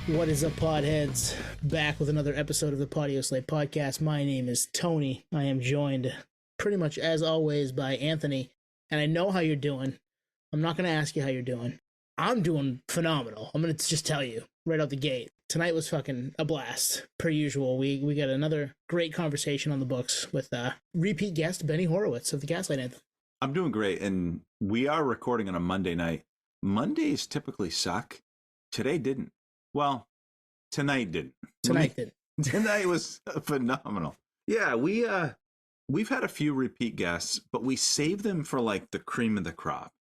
What is up, podheads? Back with another episode of the Podioslave podcast. My name is Tony. I am joined pretty much as always by Anthony, and I know how you're doing. I'm not going to ask you how you're doing. I'm doing phenomenal. I'm going to just tell you right out the gate. Tonight was fucking a blast, per usual. We got another great conversation on the books with repeat guest Benny Horowitz of the Gaslight Anthem. I'm doing great, and we are recording on a Monday night. Mondays typically suck. Today didn't. Well, tonight didn't. Tonight was phenomenal. Yeah, we've had a few repeat guests, but we save them for like the cream of the crop.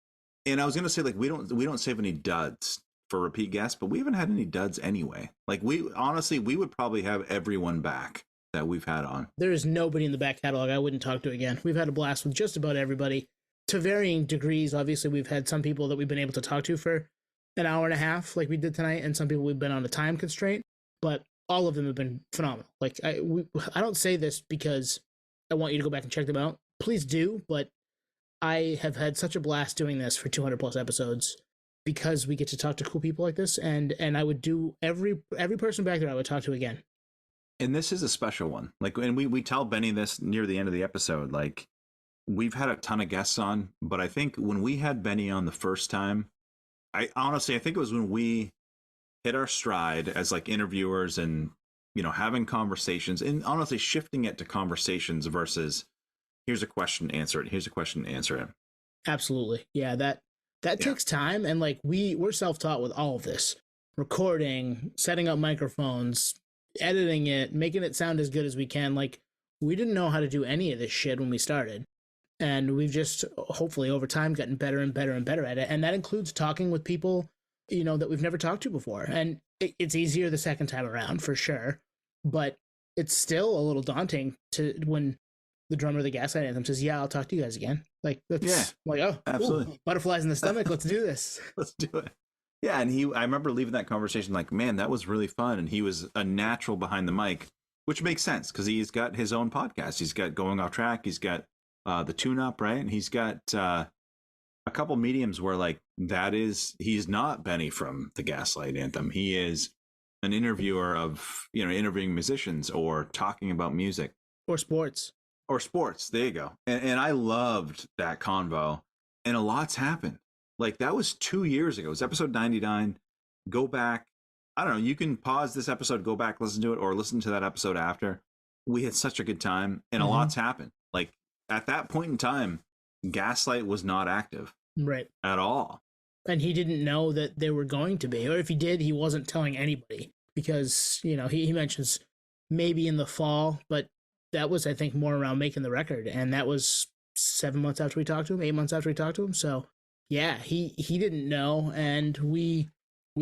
And I was gonna say, like, we don't save any duds for repeat guests, but we haven't had any duds anyway. Like, we would probably have everyone back that we've had on. There is nobody in the back catalog I wouldn't talk to again. We've had a blast with just about everybody to varying degrees. Obviously, we've had some people that we've been able to talk to for an hour and a half like we did tonight, and some people we've been on a time constraint, but all of them have been phenomenal. Like, I don't say this because I want you to go back and check them out. Please do, but I have had such a blast doing this for 200 plus episodes because we get to talk to cool people like this, and I would do every person back there I would talk to again. And this is a special one. Like, and we tell Benny this near the end of the episode, like, we've had a ton of guests on, but I think when we had Benny on the first time, I think it was when we hit our stride as like interviewers and, you know, having conversations, and honestly shifting it to conversations versus here's a question, answer it. Here's a question, answer it. Absolutely. Yeah, that takes time. And like we're self-taught with all of this. Recording, setting up microphones, editing it, making it sound as good as we can. Like, we didn't know how to do any of this shit when we started. And we've just, hopefully over time, gotten better and better and better at it. And that includes talking with people, you know, that we've never talked to before. And it's easier the second time around, for sure. But it's still a little daunting to when the drummer of the Gaslight Anthem says, yeah, I'll talk to you guys again. Like, that's like, oh, absolutely. Ooh, butterflies in the stomach. Let's do this. Let's do it. Yeah. And I remember leaving that conversation like, man, that was really fun. And he was a natural behind the mic, which makes sense because he's got his own podcast. He's got Going Off Track. He's got the Tune Up, right? And he's got a couple mediums where like he's not Benny from the Gaslight Anthem. He is an interviewer of, you know, interviewing musicians or talking about music. Or sports. There you go. And I loved that convo. And a lot's happened. Like, that was 2 years ago. It was episode 99. Go back. I don't know. You can pause this episode, go back, listen to it, or listen to that episode after. We had such a good time, and a lot's happened. Like, at that point in time, Gaslight was not active. Right. At all. And he didn't know that they were going to be. Or if he did, he wasn't telling anybody. Because, you know, he mentions maybe in the fall, but that was, I think, more around making the record. And that was 7 months after we talked to him, 8 months after we talked to him. So, yeah, he didn't know. And we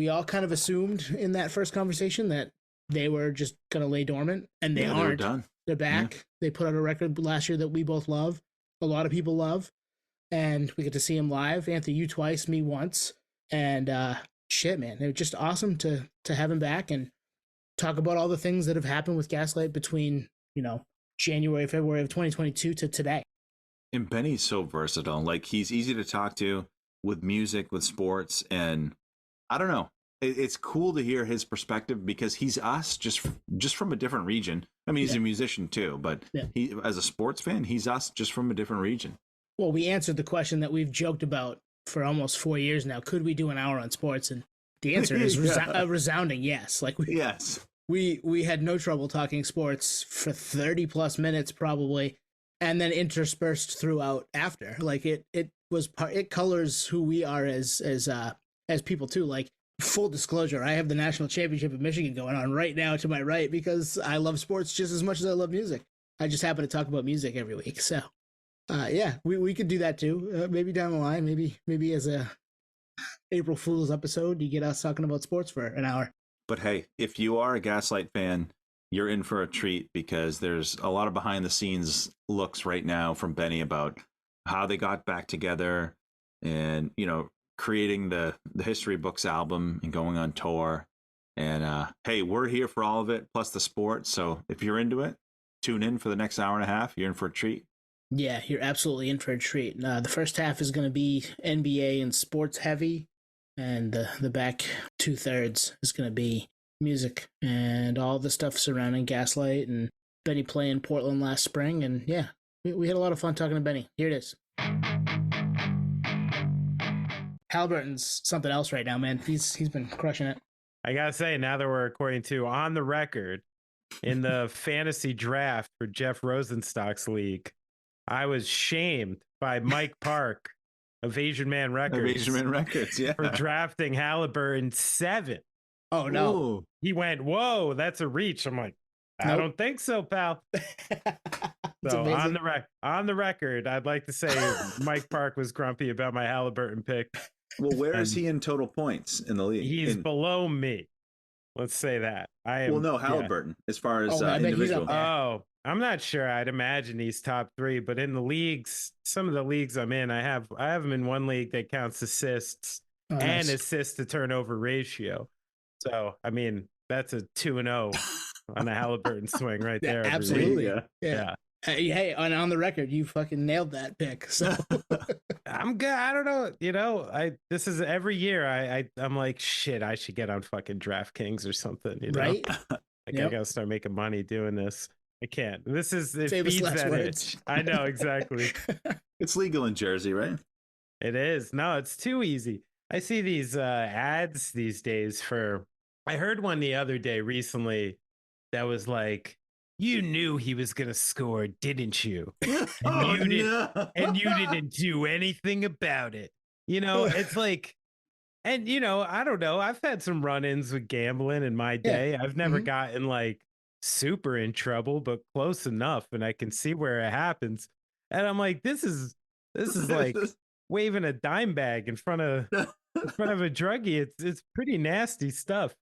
all kind of assumed in that first conversation that they were just going to lay dormant. And they aren't. They were done. They're back. Yeah. They put out a record last year that we both love. A lot of people love. And we get to see him live. Anthony, you twice, me once. And shit, man. It was just awesome to have him back and talk about all the things that have happened with Gaslight between, you know, January, February of 2022 to today. And Benny's so versatile. Like, he's easy to talk to with music, with sports. And I don't know. It's cool to hear his perspective because he's us just from a different region. I mean, he's a musician too, but he, as a sports fan, he's us just from a different region. Well, we answered the question that we've joked about for almost 4 years now. Could we do an hour on sports? And the answer is a resounding yes. Like, yes, we had no trouble talking sports for 30 plus minutes probably, and then interspersed throughout after. Like, it colors who we are as people too. Like, full disclosure, I have the national championship of Michigan going on right now to my right because I love sports just as much as I love music. I just happen to talk about music every week. So, yeah, we could do that too. Maybe down the line, maybe as a April Fool's episode, you get us talking about sports for an hour. But hey, if you are a Gaslight fan, you're in for a treat because there's a lot of behind the scenes looks right now from Benny about how they got back together and, you know, creating the History Books album and going on tour. And hey, we're here for all of it, plus the sport. So if you're into it, tune in for the next hour and a half. You're in for a treat. Yeah, you're absolutely in for a treat. The first half is going to be NBA and sports heavy, and the back 2/3 is going to be music and all the stuff surrounding Gaslight and Benny playing Portland last spring. And yeah, we had a lot of fun talking to Benny. Here it is. Halliburton's something else right now, man. He's been crushing it. I gotta say, now that we're according to On the Record in the fantasy draft for Jeff Rosenstock's league, I was shamed by Mike Park of Asian Man Records. Yeah. For drafting Halliburton 7. Oh no. Ooh. He went, whoa, that's a reach. I'm like, I don't think so, pal. So on the record, I'd like to say Mike Park was grumpy about my Halliburton pick. Well, where is he in total points in the league? He's below me. Let's say that. Halliburton, as far as individual. I'm not sure. I'd imagine he's top 3, but in the leagues, some of the leagues I'm in, I have him in one league that counts assists and assist to turnover ratio. So, I mean, that's a 2-0 on a Halliburton swing right there. Absolutely. Yeah. Hey, on the record, you fucking nailed that pick. So I'm good. I don't know. This is every year. I'm like, shit, I should get on fucking DraftKings or something. Right? I gotta start making money doing this. I can't. It feeds that itch. I know, exactly. It's legal in Jersey, right? It is. No, it's too easy. I see these ads these days I heard one the other day recently that was like, you knew he was going to score, didn't you? And you didn't do anything about it. It's like, and I don't know. I've had some run-ins with gambling in my day. Yeah. I've never gotten like super in trouble, but close enough. And I can see where it happens. And I'm like, this is like waving a dime bag in front of a druggie. It's pretty nasty stuff.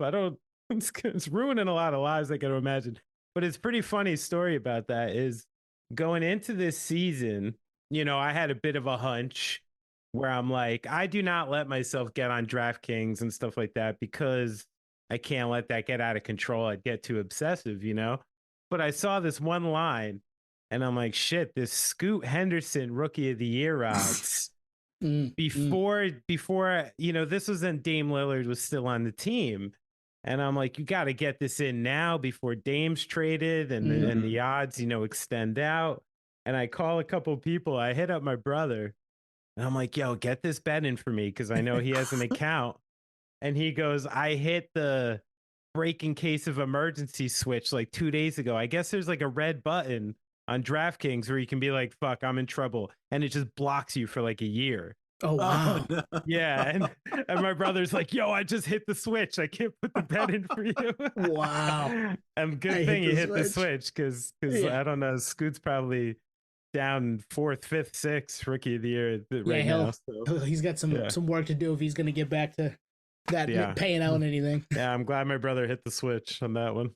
It's ruining a lot of lives, I can imagine. But it's pretty funny story about that is going into this season, I had a bit of a hunch where I'm like, I do not let myself get on DraftKings and stuff like that because I can't let that get out of control. I'd get too obsessive, But I saw this one line and I'm like, shit, this Scoot Henderson Rookie of the Year odds before, this was when Dame Lillard was still on the team. And I'm like, you got to get this in now before Dame's traded and the odds, extend out. And I call a couple people. I hit up my brother and I'm like, yo, get this bet in for me because I know he has an account. And he goes, I hit the break in case of emergency switch like 2 days ago. I guess there's like a red button on DraftKings where you can be like, fuck, I'm in trouble. And it just blocks you for like a year. Oh, wow. No. Yeah. And my brother's like, yo, I just hit the switch. I can't put the bet in for you. Wow. And good thing you hit the switch because I don't know. Scoot's probably down 4th, 5th, 6th Rookie of the Year right now. So. He's got some work to do if he's going to get back to that paying out anything. Yeah, I'm glad my brother hit the switch on that one.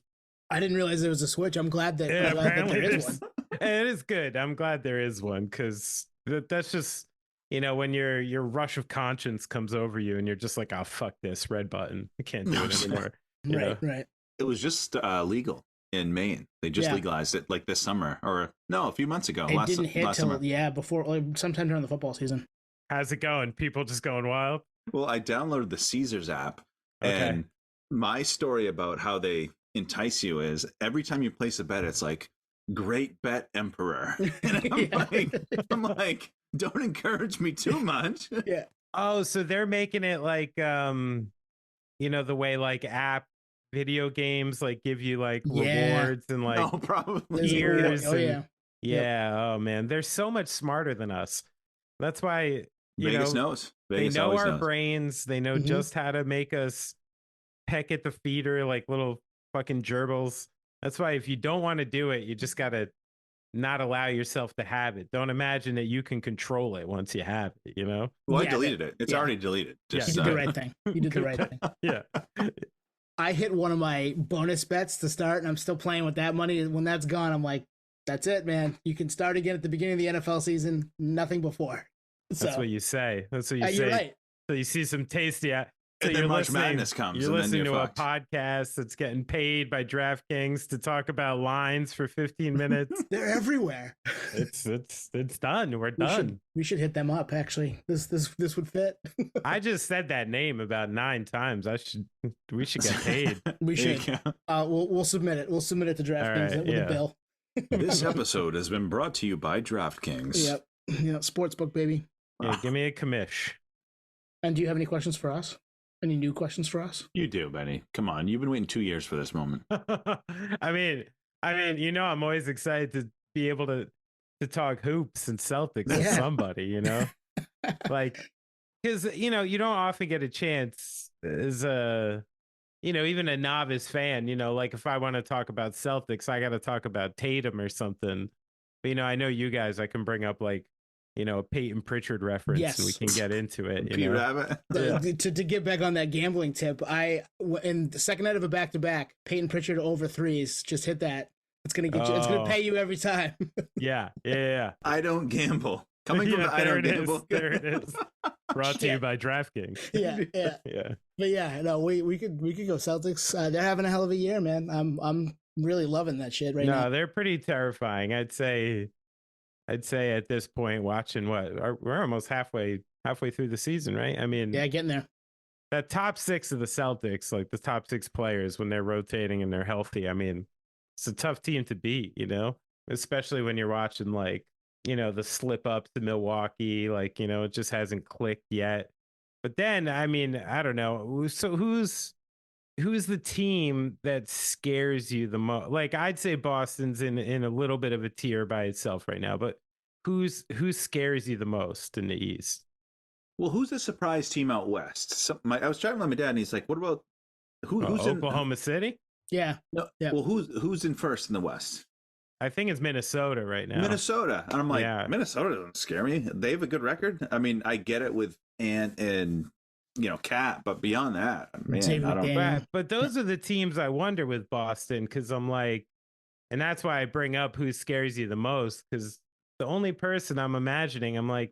I didn't realize there was a switch. I'm glad that, there is one. It is good. I'm glad there is one because that's just... when your rush of conscience comes over you and you're just like, oh, fuck this red button. I can't do it anymore. Right. It was just legal in Maine. They just legalized it like this summer a few months ago. It didn't hit till before sometime during the football season. How's it going? People just going wild? Well, I downloaded the Caesars app and my story about how they entice you is every time you place a bet, it's like, great bet, Emperor. And I'm like, don't encourage me too much. Yeah. Oh, so they're making it like, the way like app video games like give you like rewards and like probably years. Oh man, they're so much smarter than us. That's why Vegas knows. Vegas they know our brains. They know just how to make us peck at the feeder like little fucking gerbils. That's why if you don't want to do it, you just gotta not allow yourself to have it. Don't imagine that you can control it once you have it, Well, I deleted it. It's already deleted. You did the right thing. You did the right thing. Yeah. I hit one of my bonus bets to start, and I'm still playing with that money. When that's gone, I'm like, that's it, man. You can start again at the beginning of the NFL season, nothing before. That's what you say. That's what you say. You're right. So you see some tasty. And then March Madness comes. You're listening to fucked. a podcast that's getting paid by DraftKings to talk about lines for 15 minutes. They're everywhere. It's done. We're done. We should hit them up. Actually, this would fit. I just said that name about 9 times. We should get paid. We should. We'll submit it. We'll submit it to DraftKings with a bill. This episode has been brought to you by DraftKings. Yep. Sportsbook, baby. Yeah, give me a commish. And do you have any questions for us? Any new questions for us? You do, Benny. Come on. You've been waiting 2 years for this moment. I mean, I'm always excited to be able to talk hoops and Celtics with somebody, like, because, you don't often get a chance as a, even a novice fan, like if I want to talk about Celtics, I got to talk about Tatum or something. But, I know you guys, I can bring up like, a Peyton Pritchard reference, and we can get into it. To get back on that gambling tip, in the second night of a back-to-back, Peyton Pritchard over threes, just hit that. It's gonna get you. It's gonna pay you every time. Yeah. I don't gamble. Coming from I don't gamble. There it is. Brought to you by DraftKings. Yeah. But no, we could go Celtics. They're having a hell of a year, man. I'm really loving that shit right now. No, they're pretty terrifying. I'd say at this point, watching we're almost halfway through the season, right? I mean, getting there. That top 6 of the Celtics, like the top 6 players when they're rotating and they're healthy. I mean, it's a tough team to beat, especially when you're watching like, the slip ups to Milwaukee, like, it just hasn't clicked yet. But then, I mean, I don't know. So who's the team that scares you the most? Like, I'd say Boston's in a little bit of a tier by itself right now, but who scares you the most in the East? Well, who's the surprise team out West? I was chatting with my dad, and he's like, "What about who's in Oklahoma City?" Yeah. No. Yeah. Well, who's in first in the West? I think it's Minnesota right now. Minnesota, and I'm like, Minnesota doesn't scare me. They have a good record. I mean, I get it with Ant and Cat, but beyond that, man, I don't. But those are the teams I wonder with Boston, because I'm like, and that's why I bring up who scares you the most, because the only person I'm imagining, I'm like,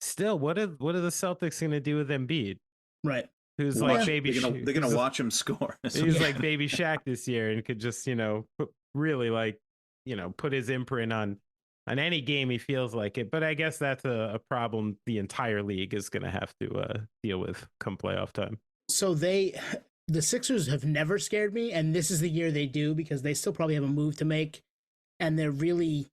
still, what are the Celtics going to do with Embiid? Right. Who's like baby? They're gonna watch him score. He's like Baby Shaq this year, and could just really like put his imprint on any game he feels like it. But I guess that's a problem the entire league is going to have to deal with come playoff time. So the Sixers have never scared me, and this is the year they do, because they still probably have a move to make, and they're really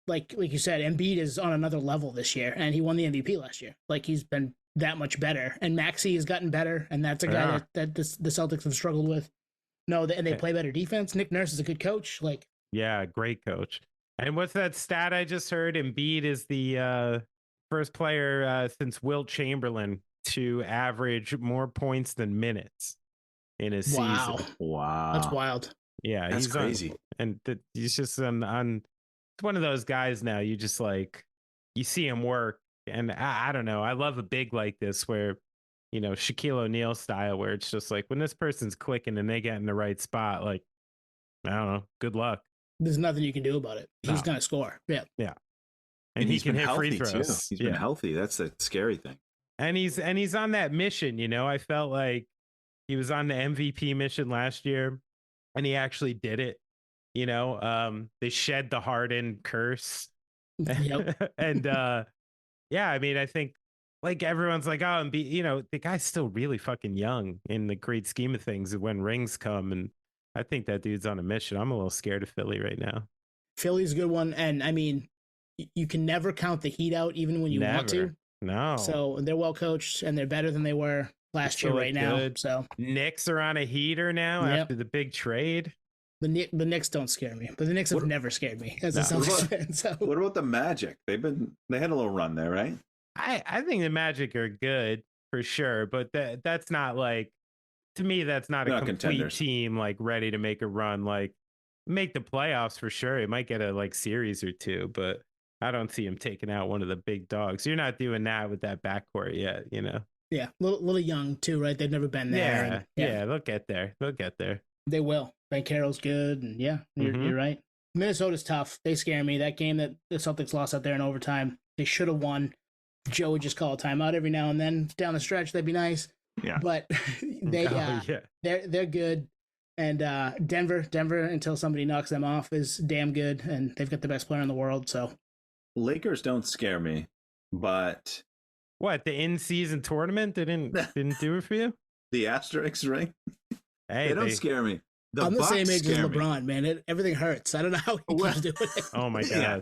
like you said, Embiid is on another level this year, and he won the MVP last year. Like, he's been that much better, and Maxey has gotten better, and that's a guy that the Celtics have struggled with. And they play better defense. Nick Nurse is a good coach. Like, yeah, great coach. And what's that stat I just heard? Embiid is the first player since Wilt Chamberlain to average more points than minutes in his season. Wow, that's wild. Yeah, that's crazy. He's just on. It's one of those guys now. You just like, you see him work, and I don't know. I love a big like this where, Shaquille O'Neal style, where it's just like when this person's clicking and they get in the right spot, like, I don't know, good luck. There's nothing you can do about it. He's gonna score. Yeah. And he can hit free throws. Too. He's been healthy. That's the scary thing. And he's on that mission. I felt like he was on the MVP mission last year, and he actually did it. They shed the Harden curse. Yep. And I mean, I think like everyone's like, oh, and the guy's still really fucking young in the great scheme of things when rings come, and I think that dude's on a mission. I'm a little scared of Philly right now. Philly's a good one, and I mean, you can never count the Heat out, even when you want to. No. So they're well coached, and they're better than they were last year right now. So Knicks are on a heater now after the big trade. The Knicks don't scare me, but the Knicks have never scared me as a Celtics fan. So what about the Magic? They had a little run there, right? I think the Magic are good for sure, but that's not like, to me, that's not a complete team like ready to make a run, like make the playoffs for sure. It might get a like series or two, but I don't see him taking out one of the big dogs. You're not doing that with that backcourt yet, Yeah, little young too, right? They've never been there. Yeah, they'll get there. They will. Banchero's good, and you're right. Minnesota's tough. They scare me. That game that the Celtics lost out there in overtime, they should have won. Joe would just call a timeout every now and then down the stretch. That'd be nice. Yeah. But they're good. And Denver until somebody knocks them off is damn good, and they've got the best player in the world. So Lakers don't scare me, but what, the in-season tournament didn't do it for you? The asterisk ring, hey, they don't scare me. I'm the same age as LeBron, me. man. Everything hurts. I don't know how he keeps doing it. Oh my god. Yeah.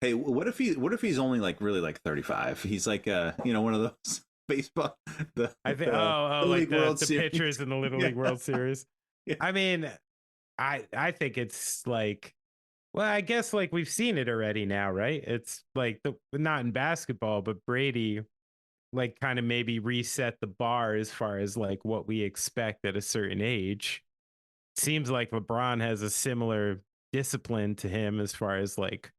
Hey, what if he's only like really like 35? He's like one of those baseball the like World the Series. pitchers in the Little League World Series. Yeah. I mean, I think it's like, well, I guess like we've seen it already now, right? It's like not in basketball, but Brady like kind of maybe reset the bar as far as like what we expect at a certain age. Seems like LeBron has a similar discipline to him as far as like,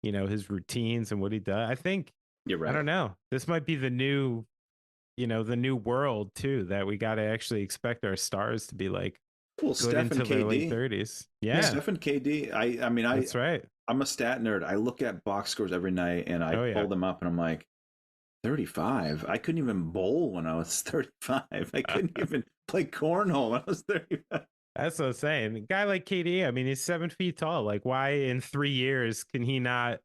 his routines and what he does. I think you're right. I don't know. This might be the new, the new world too, that we got to actually expect our stars to be like, well, Steph and KD, late 30s. Yeah, Steph and KD. I mean, that's right. I'm a stat nerd. I look at box scores every night and I pull them up and I'm like, 35. I couldn't even bowl when I was 35. I couldn't even play cornhole when I was 35. That's what I'm saying. A guy like KD, I mean, he's 7 feet tall. Like, why in 3 years can he not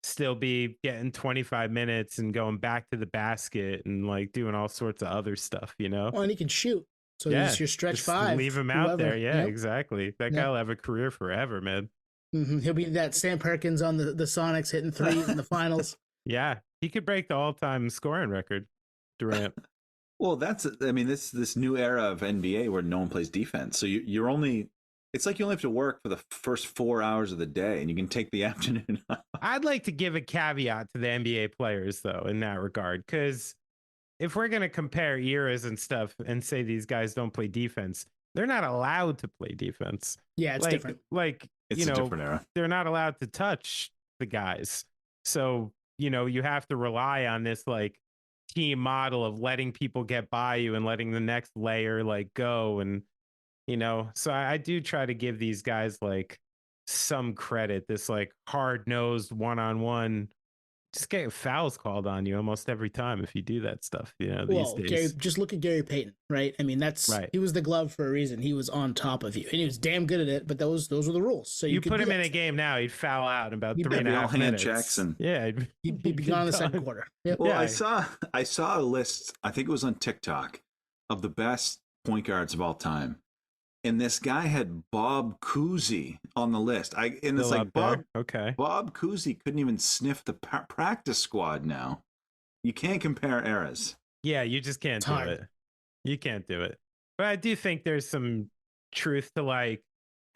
still be getting 25 minutes and going back to the basket and like doing all sorts of other stuff, Well, and he can shoot. So he's your stretch just five. Leave him out there. Yeah, exactly. That guy will have a career forever, man. Mm-hmm. He'll be that Sam Perkins on the Sonics hitting threes in the finals. Yeah, he could break the all-time scoring record, Durant. Well, this new era of NBA where no one plays defense. So you're only, it's like you only have to work for the first 4 hours of the day and you can take the afternoon off. I'd like to give a caveat to the NBA players, though, in that regard, because if we're going to compare eras and stuff and say these guys don't play defense, they're not allowed to play defense. Yeah, it's different. Like, it's a different era. They're not allowed to touch the guys. So, you have to rely on this like team model of letting people get by you and letting the next layer like go. And, so I do try to give these guys like some credit, this like hard-nosed one-on-one. Just get fouls called on you almost every time if you do that stuff, these days. Gary, just look at Gary Payton, right? I mean, that's right. He was the glove for a reason. He was on top of you, and he was damn good at it. But those were the rules. So you put him in a game now, he'd foul out in about 3.5 minutes. Jackson. Yeah, he'd be gone in the second quarter. Yep. Well, yeah. I saw a list. I think it was on TikTok of the best point guards of all time. And this guy had Bob Cousy on the list. It's like Bob Cousy couldn't even sniff the practice squad now. You can't compare eras. Yeah, you just can't do it. You can't do it. But I do think there's some truth to like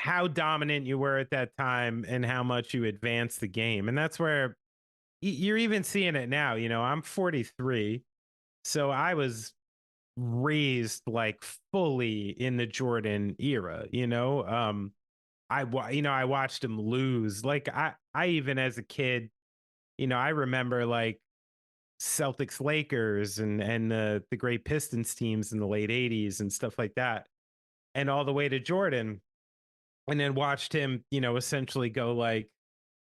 how dominant you were at that time and how much you advanced the game. And that's where you're even seeing it now. I'm 43, so I was raised like fully in the Jordan era. I watched him lose. Like I even as a kid, I remember like Celtics Lakers and the great Pistons teams in the late 80s and stuff like that, and all the way to Jordan, and then watched him essentially go like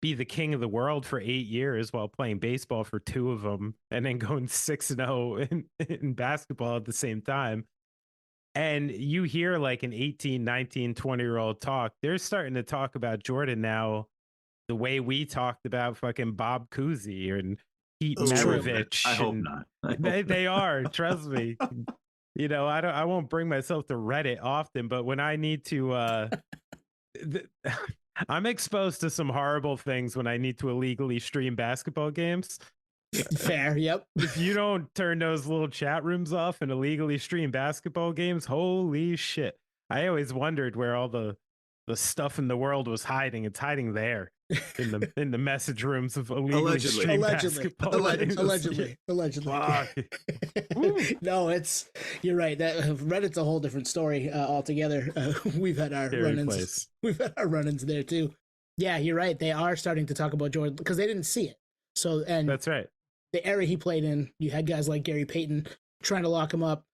be the king of the world for 8 years while playing baseball for 2 of them, and then going 6-0 in basketball at the same time. And you hear like an 18, 19, 20-year-old talk. They're starting to talk about Jordan now the way we talked about fucking Bob Cousy and Pete Maravich. I hope not. They are, trust me. I won't bring myself to Reddit often, but when I need to I'm exposed to some horrible things when I need to illegally stream basketball games. Fair, yep. If you don't turn those little chat rooms off and illegally stream basketball games, holy shit. I always wondered where all the stuff in the world was hiding. It's hiding there in the message rooms of illegally streamed basketball. Allegedly. No, you're right. That Reddit's a whole different story altogether. We've had our run-ins. We've had our run-ins there too. Yeah, you're right. They are starting to talk about Jordan because they didn't see it. So, and that's right. The era he played in, you had guys like Gary Payton trying to lock him up.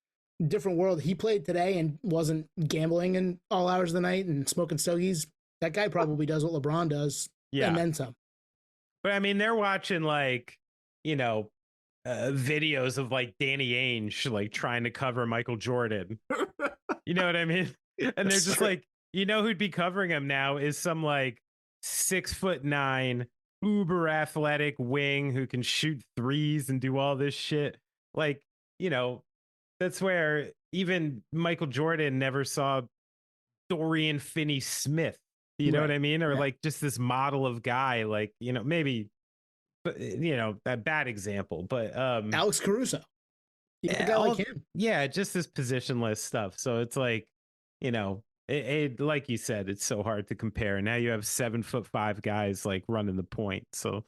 Different world. He played today and wasn't gambling in all hours of the night and smoking stogies. That guy probably does what LeBron does. Yeah. And then some. But I mean, they're watching like, videos of like Danny Ainge like trying to cover Michael Jordan. You know what I mean? And they're just like, you know who'd be covering him now is some like 6'9" uber athletic wing who can shoot threes and do all this shit. Like, you know, that's where even Michael Jordan never saw Dorian Finney-Smith. You know what I mean? Or like just this model of guy, like, you know, maybe, you know, a bad example, but Alex Caruso. A guy like him. Yeah, just this positionless stuff. So it's like, you know, it like you said, it's so hard to compare. Now you have 7'5" guys like running the point. So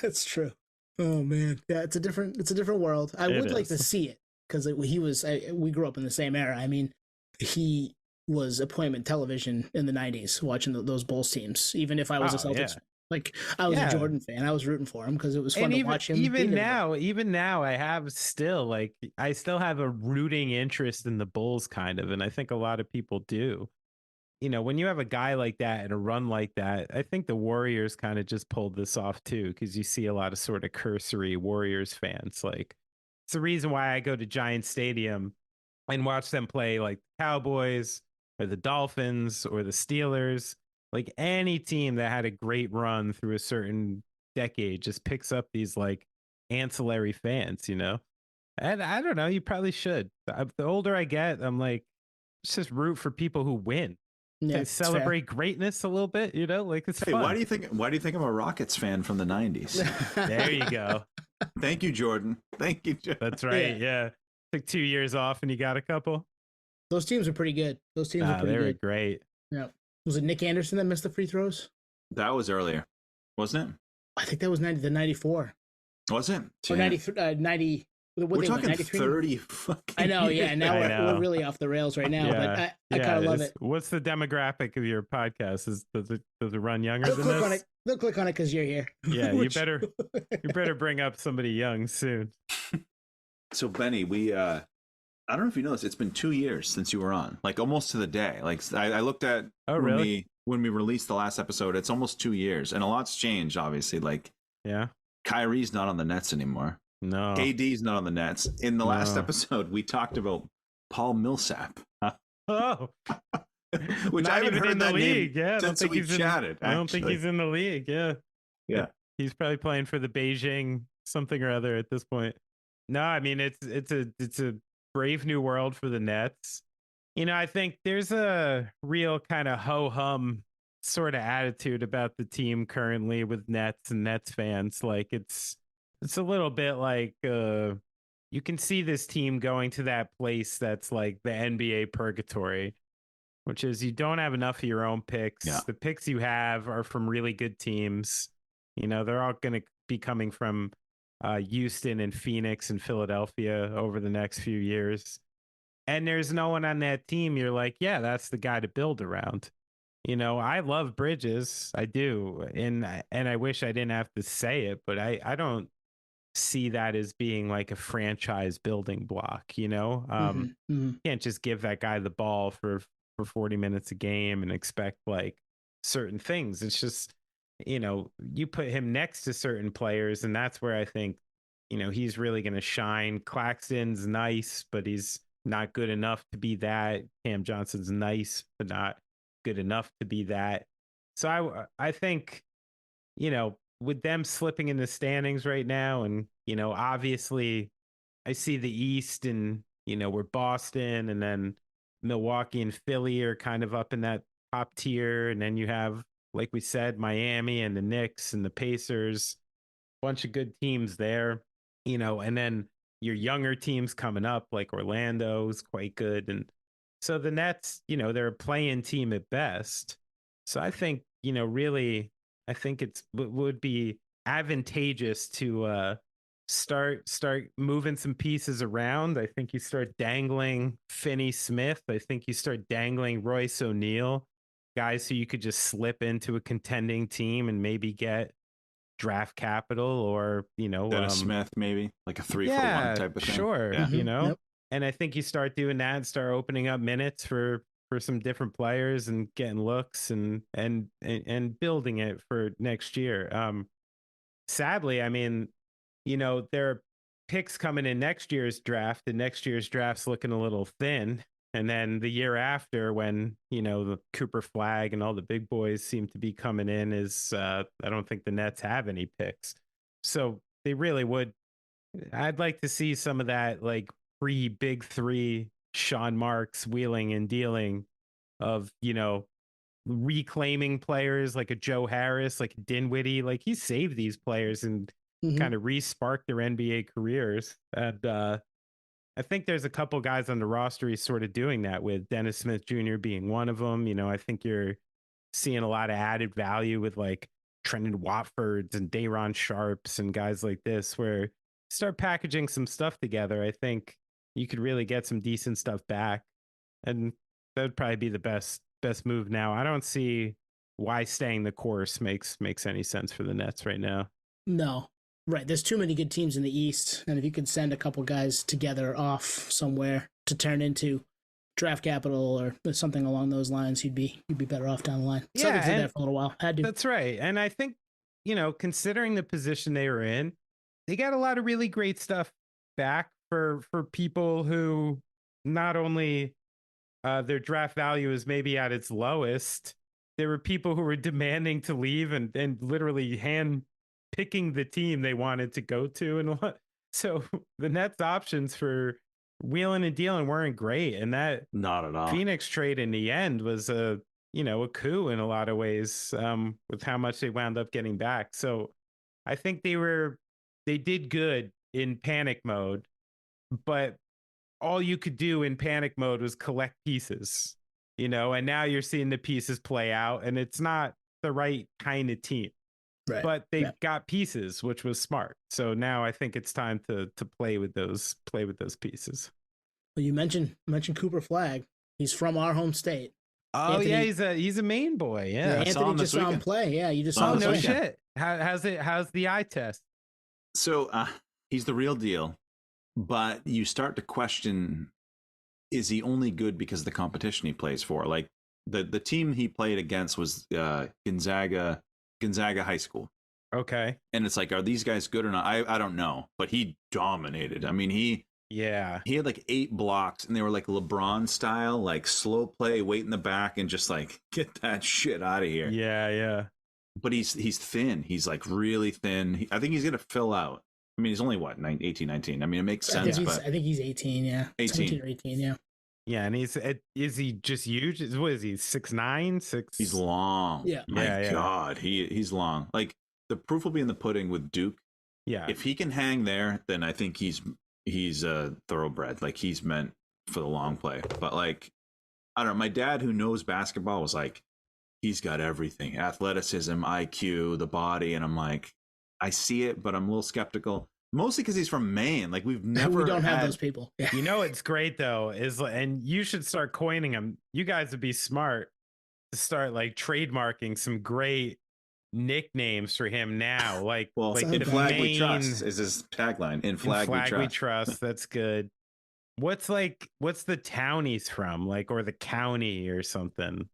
that's true. Oh man, yeah, it's a different world. I would like to see it because we grew up in the same era. I mean, he was appointment television in the 90s watching those Bulls teams. Even if I was a Celtics fan. Like I was a Jordan fan, I was rooting for him because it was fun to watch him. Even now, I still have a rooting interest in the Bulls, kind of, and I think a lot of people do. You know, when you have a guy like that and a run like that, I think the Warriors kind of just pulled this off too, because you see a lot of sort of cursory Warriors fans. Like, it's the reason why I go to Giant Stadium and watch them play like Cowboys or the Dolphins or the Steelers. Like any team that had a great run through a certain decade just picks up these like ancillary fans, you know? And I don't know, you probably should. The older I get, I'm like, let's just root for people who win. Yeah, celebrate greatness a little bit, you know? Like it's fun. Why do you think I'm a Rockets fan from the 90s? There you go. Thank you, Jordan. Thank you, Jordan. That's right. Yeah. Took 2 years off and you got a couple. Those teams are pretty good. They were great. Yeah. Was it Nick Anderson that missed the free throws? That was earlier, wasn't it? I think that was the 94. Was it? Or 90. We're talking 30 fucking I know, yeah. Now we're really off the rails right now, but I kind of love it. What's the demographic of your podcast? Does it run younger than this? They'll click on it because you're here. Yeah, you better bring up somebody young soon. So Benny, I don't know if you know this. It's been 2 years since you were on, like almost to the day. Like I looked at when we released the last episode. It's almost 2 years, and a lot's changed. Obviously, like Kyrie's not on the Nets anymore. No, KD's not on the Nets. In the last episode, we talked about Paul Millsap. Oh, which I haven't heard in the league. Yeah, since we chatted. I don't think he's in the league. Yeah. He's probably playing for the Beijing something or other at this point. No, I mean it's a brave new world for the Nets. You know, I think there's a real kind of ho-hum sort of attitude about the team currently with Nets and Nets fans. Like it's a little bit like you can see this team going to that place that's like the NBA purgatory, which is you don't have enough of your own picks. Yeah. The picks you have are from really good teams. You know, they're all going to be coming from Houston and Phoenix and Philadelphia over the next few years. And there's no one on that team. You're like, yeah, that's the guy to build around. You know, I love Bridges. I do. And I wish I didn't have to say it, but I don't see that as being like a franchise building block, you know? You can't just give that guy the ball for 40 minutes a game and expect like certain things. It's just, you know, you put him next to certain players, and that's where I think, you know, he's really going to shine. Claxton's nice, but he's not good enough to be that. Cam Johnson's nice, but not good enough to be that. So I think, you know, with them slipping in the standings right now, and, you know, obviously I see the East and, you know, where Boston and then Milwaukee and Philly are kind of up in that top tier. And then you have, like we said, Miami and the Knicks and the Pacers, bunch of good teams there, you know, and then your younger teams coming up, like Orlando's quite good. And so the Nets, you know, they're a play-in team at best. So I think, you know, really, I think would be advantageous to start moving some pieces around. I think you start dangling Finney-Smith. I think you start dangling Royce O'Neal, guys who you could just slip into a contending team and maybe get draft capital, or, you know, Dennis Smith, maybe like a 3-for-1 type of thing. Sure. Yeah. You know, Yep. And I think you start doing that and start opening up minutes for some different players and getting looks and building it for next year. Sadly, I mean, you know, there are picks coming in next year's draft, and next year's draft's looking a little thin. And then the year after, when, the Cooper Flag and all the big boys seem to be coming in, I don't think the Nets have any picks. So they really would. I'd like to see some of that, like, pre-big three Sean Marks wheeling and dealing of, reclaiming players like a Joe Harris, like a Dinwiddie. Like, he saved these players and kind of re-sparked their NBA careers. And I think there's a couple guys on the roster he's sort of doing that with, Dennis Smith Jr. being one of them. I think you're seeing a lot of added value with like Trendon Watfords and Day'Ron Sharps and guys like this, where start packaging some stuff together. I think you could really get some decent stuff back, and that would probably be the best move now. I don't see why staying the course makes any sense for the Nets right now. No. Right, there's too many good teams in the East, and if you could send a couple guys together off somewhere to turn into draft capital or something along those lines, you'd be better off down the line. Yeah, Celtics did that for a little while. Had to. That's right, and I think considering the position they were in, they got a lot of really great stuff back for people who not only their draft value is maybe at its lowest. There were people who were demanding to leave and literally hand picking the team they wanted to go to, and so the Nets options for wheeling and dealing weren't great, and that not at all. Phoenix trade in the end was a coup in a lot of ways, with how much they wound up getting back. So I think they did good in panic mode, but all you could do in panic mode was collect pieces, and now you're seeing the pieces play out, and it's not the right kind of team. Right. But they got pieces, which was smart. So now I think it's time to play with those pieces. Well, you mentioned Cooper Flag. He's from our home state. Oh, Anthony, yeah, he's a Maine boy. Yeah, Anthony just saw him play. Yeah, you just saw him. No shit. How's the eye test? So he's the real deal, but you start to question: is he only good because of the competition he plays for? Like the team he played against was Gonzaga High School. Okay. And it's like, are these guys good or not? I don't know, but he dominated. I mean, he had like 8 blocks, and they were like LeBron style, like slow play, wait in the back, and just like get that shit out of here. Yeah. But he's thin. He's like really thin. I think he's gonna fill out. I mean, he's only 18, 19. I mean, it makes sense. I think he's 18. Yeah, 18 or 18. Yeah. Yeah, and is he just huge? What is he, 6'9", 6? He's long. Yeah. My God, he's long. Like, the proof will be in the pudding with Duke. Yeah. If he can hang there, then I think he's a thoroughbred. Like, he's meant for the long play. But like, I don't know. My dad, who knows basketball, was like, he's got everything: athleticism, IQ, the body. And I'm like, I see it, but I'm a little skeptical. Mostly because he's from Maine. Like, we don't have those people. Yeah. What's great though is, and you should start coining them. You guys would be smart to start like trademarking some great nicknames for him now. Like, in Flag We Trust is his tagline. In Flag We Trust. That's good. What's the town he's from? Like, or the county or something.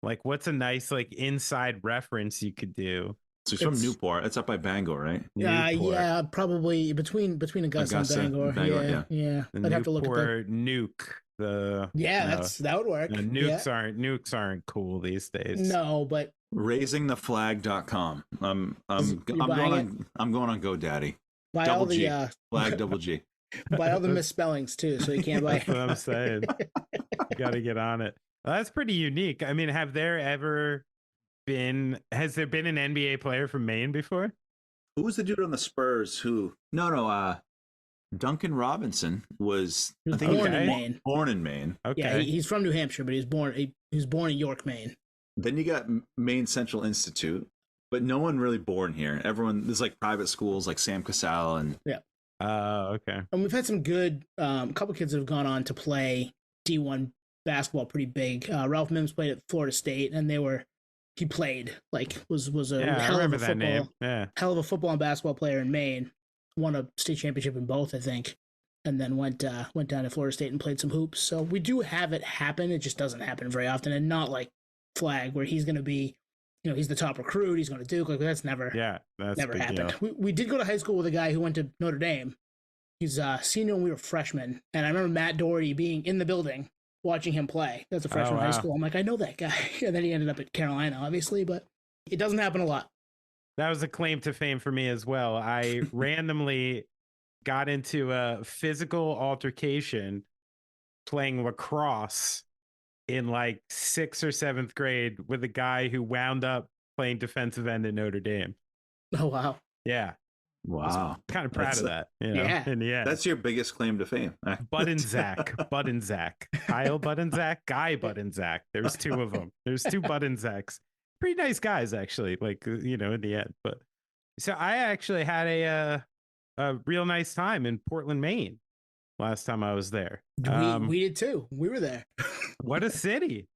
Like, what's a nice like inside reference you could do? So he's from Newport. It's up by Bangor, right? Yeah, probably between Augusta and Bangor. Yeah. I'd have to look at the nuke. That would work. Nukes aren't cool these days. No, but raisingtheflag.com. I'm going on GoDaddy. Buy double all the G. Flag double G. Buy all the misspellings too, so you can't buy. That's what I'm saying. You got to get on it. Well, that's pretty unique. I mean, has there been an NBA player from Maine before? Who was the dude on the Spurs who Duncan Robinson was born in Maine. Born in Maine. Okay. Yeah, he's from New Hampshire, but he was born in York, Maine. Then you got Maine Central Institute, but no one really born here. There's like private schools like Sam Cassell and okay. And we've had some good couple kids that have gone on to play D1 basketball pretty big. Ralph Mims played at Florida State, and he played, like, was a hell of a football and basketball player in Maine. Won a state championship in both, I think, and then went down to Florida State and played some hoops. So we do have it happen. It just doesn't happen very often, and not like Flag, where he's going to be, he's the top recruit. He's going to Duke. Like, that's never happened. We did go to high school with a guy who went to Notre Dame. He's a senior when we were freshmen. And I remember Matt Doherty being in the building watching him play. That's a freshman in high school. I'm like, I know that guy. And then he ended up at Carolina, obviously, but it doesn't happen a lot. That was a claim to fame for me as well. I randomly got into a physical altercation playing lacrosse in like 6th or 7th grade with a guy who wound up playing defensive end at Notre Dame. Oh, wow. Yeah. Wow. Kind of proud of that. You know? Yeah. In the end. That's your biggest claim to fame. Bud and Zach. Kyle Bud and Zach. Guy Bud and Zach. There's 2 of them. There's 2 Bud and Zachs. Pretty nice guys, actually, like, you know, in the end. But so I actually had a real nice time in Portland, Maine last time I was there. We did too. We were there. What a city.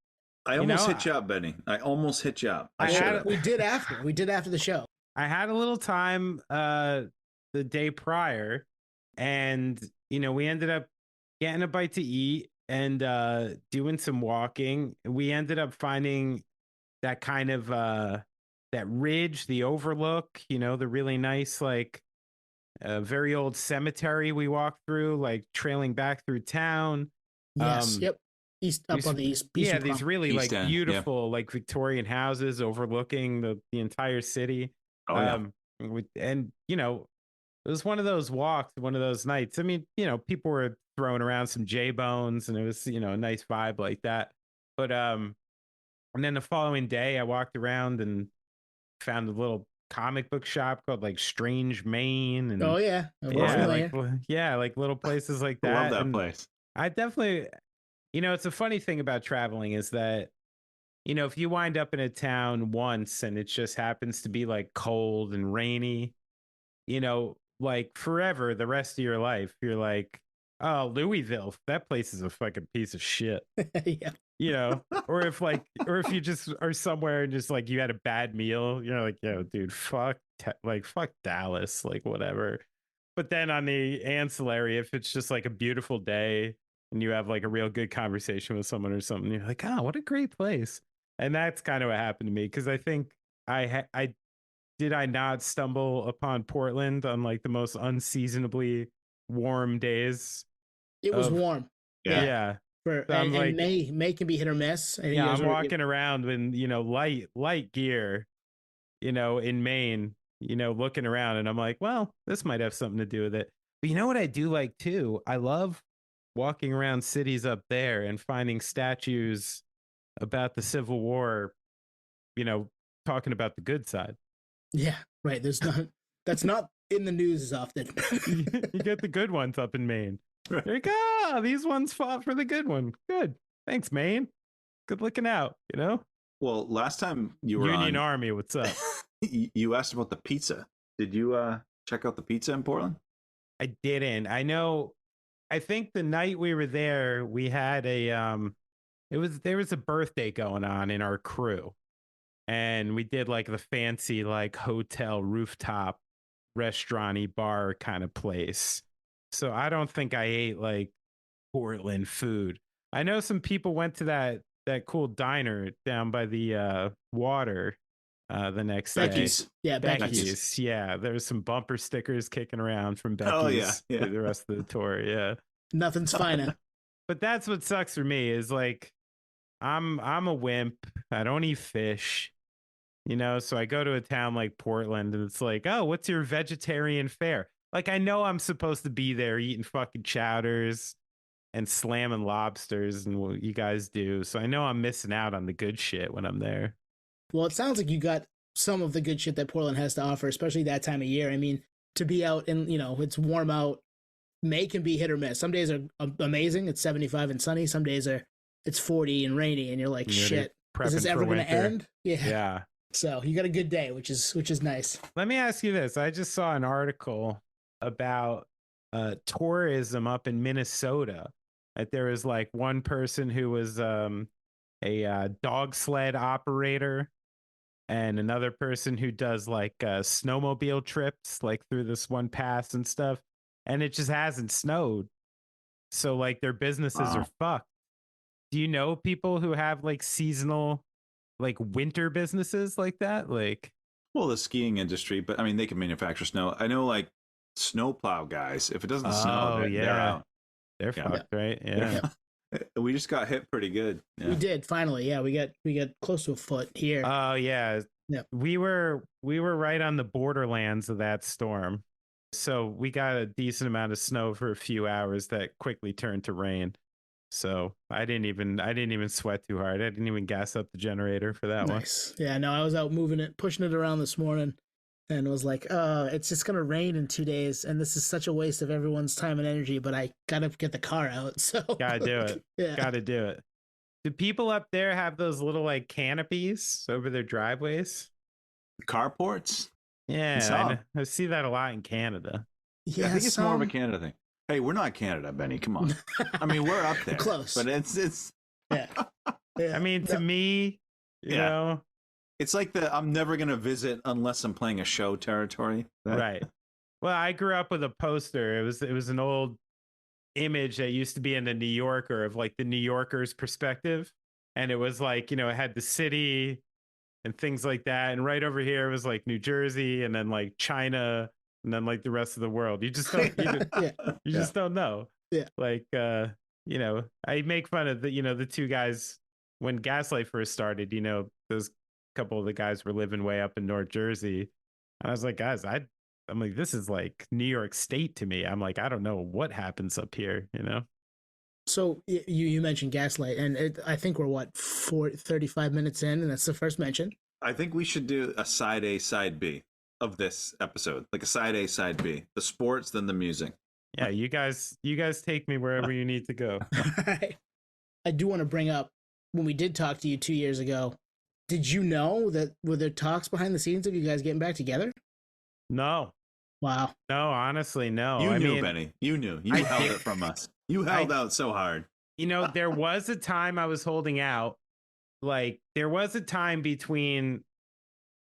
I almost hit you up, Benny. I almost hit you up. We did after the show. I had a little time the day prior, and you know, we ended up getting a bite to eat and doing some walking. We ended up finding that kind of that ridge, the overlook, you know, the really nice, like very old cemetery we walked through, like trailing back through town. Yes. Yep. Up on the east. Yeah, these really East like End, beautiful, like Victorian houses overlooking the entire city. Oh, yeah. And you know, it was one of those walks, one of those nights. I mean, you know, people were throwing around some J-Bones and it was, you know, a nice vibe like that. But and then the following day I walked around and found a little comic book shop called like Strange Maine. And like little places like that. I love that and place. I definitely, you know, it's a funny thing about traveling is that, you know, if you wind up in a town once and it just happens to be like cold and rainy, you know, like forever, the rest of your life, you're like, oh, Louisville, that place is a fucking piece of shit. Yeah. You know, or if you just are somewhere and just like you had a bad meal, you're like, yo, dude, fuck Dallas, like whatever. But then on the ancillary, if it's just like a beautiful day and you have like a real good conversation with someone or something, you're like, oh, what a great place. And that's kind of what happened to me, because I think I not stumble upon Portland on like the most unseasonably warm days. It was warm. Yeah. And May can be hit or miss. And I'm walking around in, you know, light gear, you know, in Maine, you know, looking around, and I'm like, well, this might have something to do with it. But you know what I do like too? I love walking around cities up there and finding statues about the Civil War, you know, talking about the good side. Yeah, right. That's not in the news as often. You get the good ones up in Maine. You're like, ah, these ones fought for the good one. Good. Thanks, Maine. Good looking out, you know? Well, last time you were Union Army, what's up? You asked about the pizza. Did you check out the pizza in Portland? I didn't. I think the night we were there, we had there was a birthday going on in our crew, and we did like the fancy like hotel rooftop restaurant-y bar kind of place. So I don't think I ate like Portland food. I know some people went to that cool diner down by the water the next Becky's. day. Yeah, Becky's. Yeah, there was some bumper stickers kicking around from Becky's. Oh yeah. For the rest of the tour. Yeah. Nothing's finer. But that's what sucks for me is like I'm a wimp. I don't eat fish. You know, so I go to a town like Portland and it's like, oh, what's your vegetarian fare? Like, I know I'm supposed to be there eating fucking chowders and slamming lobsters and what you guys do. So I know I'm missing out on the good shit when I'm there. Well, it sounds like you got some of the good shit that Portland has to offer, especially that time of year. I mean, to be out and, you know, it's warm out. May can be hit or miss. Some days are amazing. It's 75 and sunny. Some days it's 40 and rainy, and you're like, shit, is this ever going to end? Yeah. So you got a good day, which is nice. Let me ask you this. I just saw an article about tourism up in Minnesota. That there was like one person who was a dog sled operator, and another person who does like snowmobile trips like through this one pass and stuff. And it just hasn't snowed. So like their businesses are fucked. Do you know people who have like seasonal, like winter businesses like that? Like, well, the skiing industry, but I mean, they can manufacture snow. I know like snowplow guys. If it doesn't snow, they're out. They're fucked, right? Yeah. We just got hit pretty good. Yeah. We did finally. Yeah, we got close to a foot here. Oh yeah. Yeah. We were right on the borderlands of that storm. So we got a decent amount of snow for a few hours that quickly turned to rain. So I didn't even sweat too hard. I didn't even gas up the generator for that one. Nice. Yeah, no, I was out moving it, pushing it around this morning, and was like, it's just gonna rain in 2 days, and this is such a waste of everyone's time and energy, but I gotta get the car out. So gotta do it. Yeah. Gotta do it. Do people up there have those little like canopies over their driveways? Carports? Yeah, I see that a lot in Canada. Yeah, I think it's more of a Canada thing. Hey, we're not Canada, Benny. Come on. I mean, we're up there. Close. But it's yeah. I mean, to me, you know, it's like I'm never going to visit unless I'm playing a show territory. Right. Well, I grew up with a poster. It was an old image that used to be in the New Yorker of like the New Yorker's perspective. And it was like, you know, it had the city and things like that. And right over here was like New Jersey and then like China and then like the rest of the world. You just don't you just don't know. Yeah. Like you know, I make fun of the two guys when Gaslight first started, you know, those couple of the guys were living way up in North Jersey. And I was like, guys, I'm like, this is like New York State to me. I'm like, I don't know what happens up here, you know? So you mentioned Gaslight, and I think we're 35 minutes in, and that's the first mention. I think we should do a side A, side B of this episode, like a side A, side B, the sports, then the music. Yeah, you guys take me wherever you need to go. I do want to bring up when we did talk to you 2 years ago. Did you know that were there talks behind the scenes of you guys getting back together? No. Wow. No, honestly, no. You knew, Benny. You knew. You held it from us. You held out so hard. You know, there was a time I was holding out. Like, there was a time between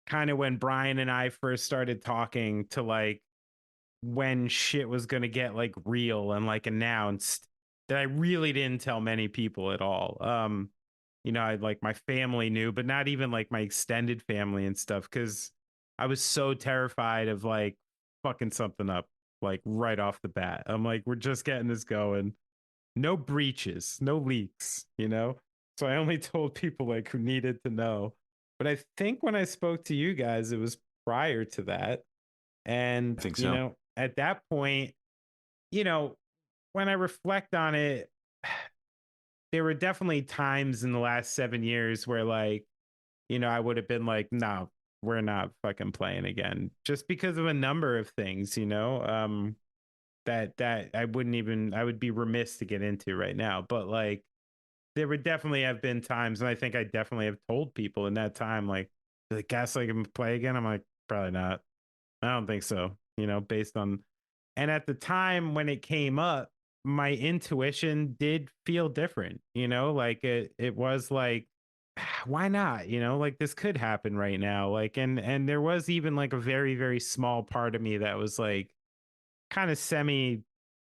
kind of when Brian and I first started talking to like when shit was going to get like real and like announced that I really didn't tell many people at all. You know, I like my family knew, but not even like my extended family and stuff, because I was so terrified of like fucking something up like right off the bat. I'm like, we're just getting this going. No breaches, no leaks, you know? So I only told people like who needed to know. But I think when I spoke to you guys, it was prior to that. And, I think so. You know, at that point, you know, when I reflect on it, there were definitely times in the last 7 years where like, you know, I would have been like, no, we're not fucking playing again, just because of a number of things, you know, that I would be remiss to get into right now. But like, there would definitely have been times, and I think I definitely have told people in that time, like Gaslight can play again. I'm like, probably not. I don't think so, you know, based on, and at the time when it came up, my intuition did feel different, you know, like it was like, why not, you know, like this could happen right now, like, and there was even like a very, very small part of me that was like kind of semi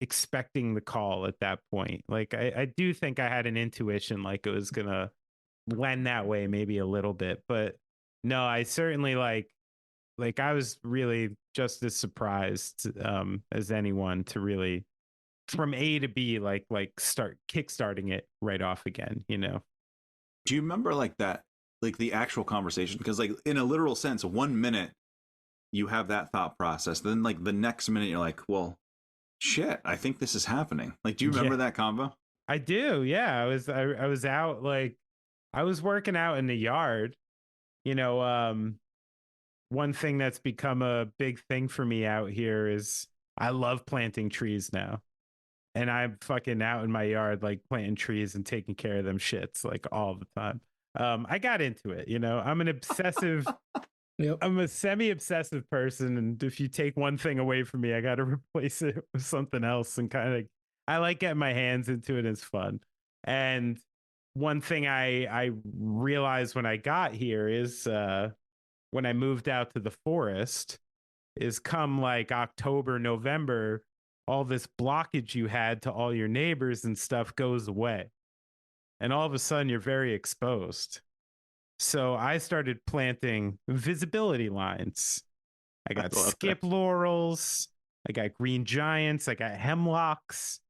expecting the call at that point. Like I do think I had an intuition like it was gonna lend that way maybe a little bit, but no, I certainly like I was really just as surprised as anyone to really from A to B like start kickstarting it right off again, you know. Do you remember like that, like the actual conversation? Because like in a literal sense, 1 minute you have that thought process, then like the next minute you're like, well, shit, I think this is happening. Like, do you remember that combo? I do. Yeah, I was out, like I was working out in the yard, you know. One thing that's become a big thing for me out here is I love planting trees now. And I'm fucking out in my yard, like planting trees and taking care of them shits like all the time. I got into it, you know. I'm an obsessive, I'm a semi-obsessive person. And if you take one thing away from me, I got to replace it with something else. And kind of, I like getting my hands into it. It's fun. And one thing I realized when I got here is when I moved out to the forest is come like October, November, all this blockage you had to all your neighbors and stuff goes away. And all of a sudden you're very exposed. So I started planting visibility lines. I got skip laurels. I got green giants. I got hemlocks.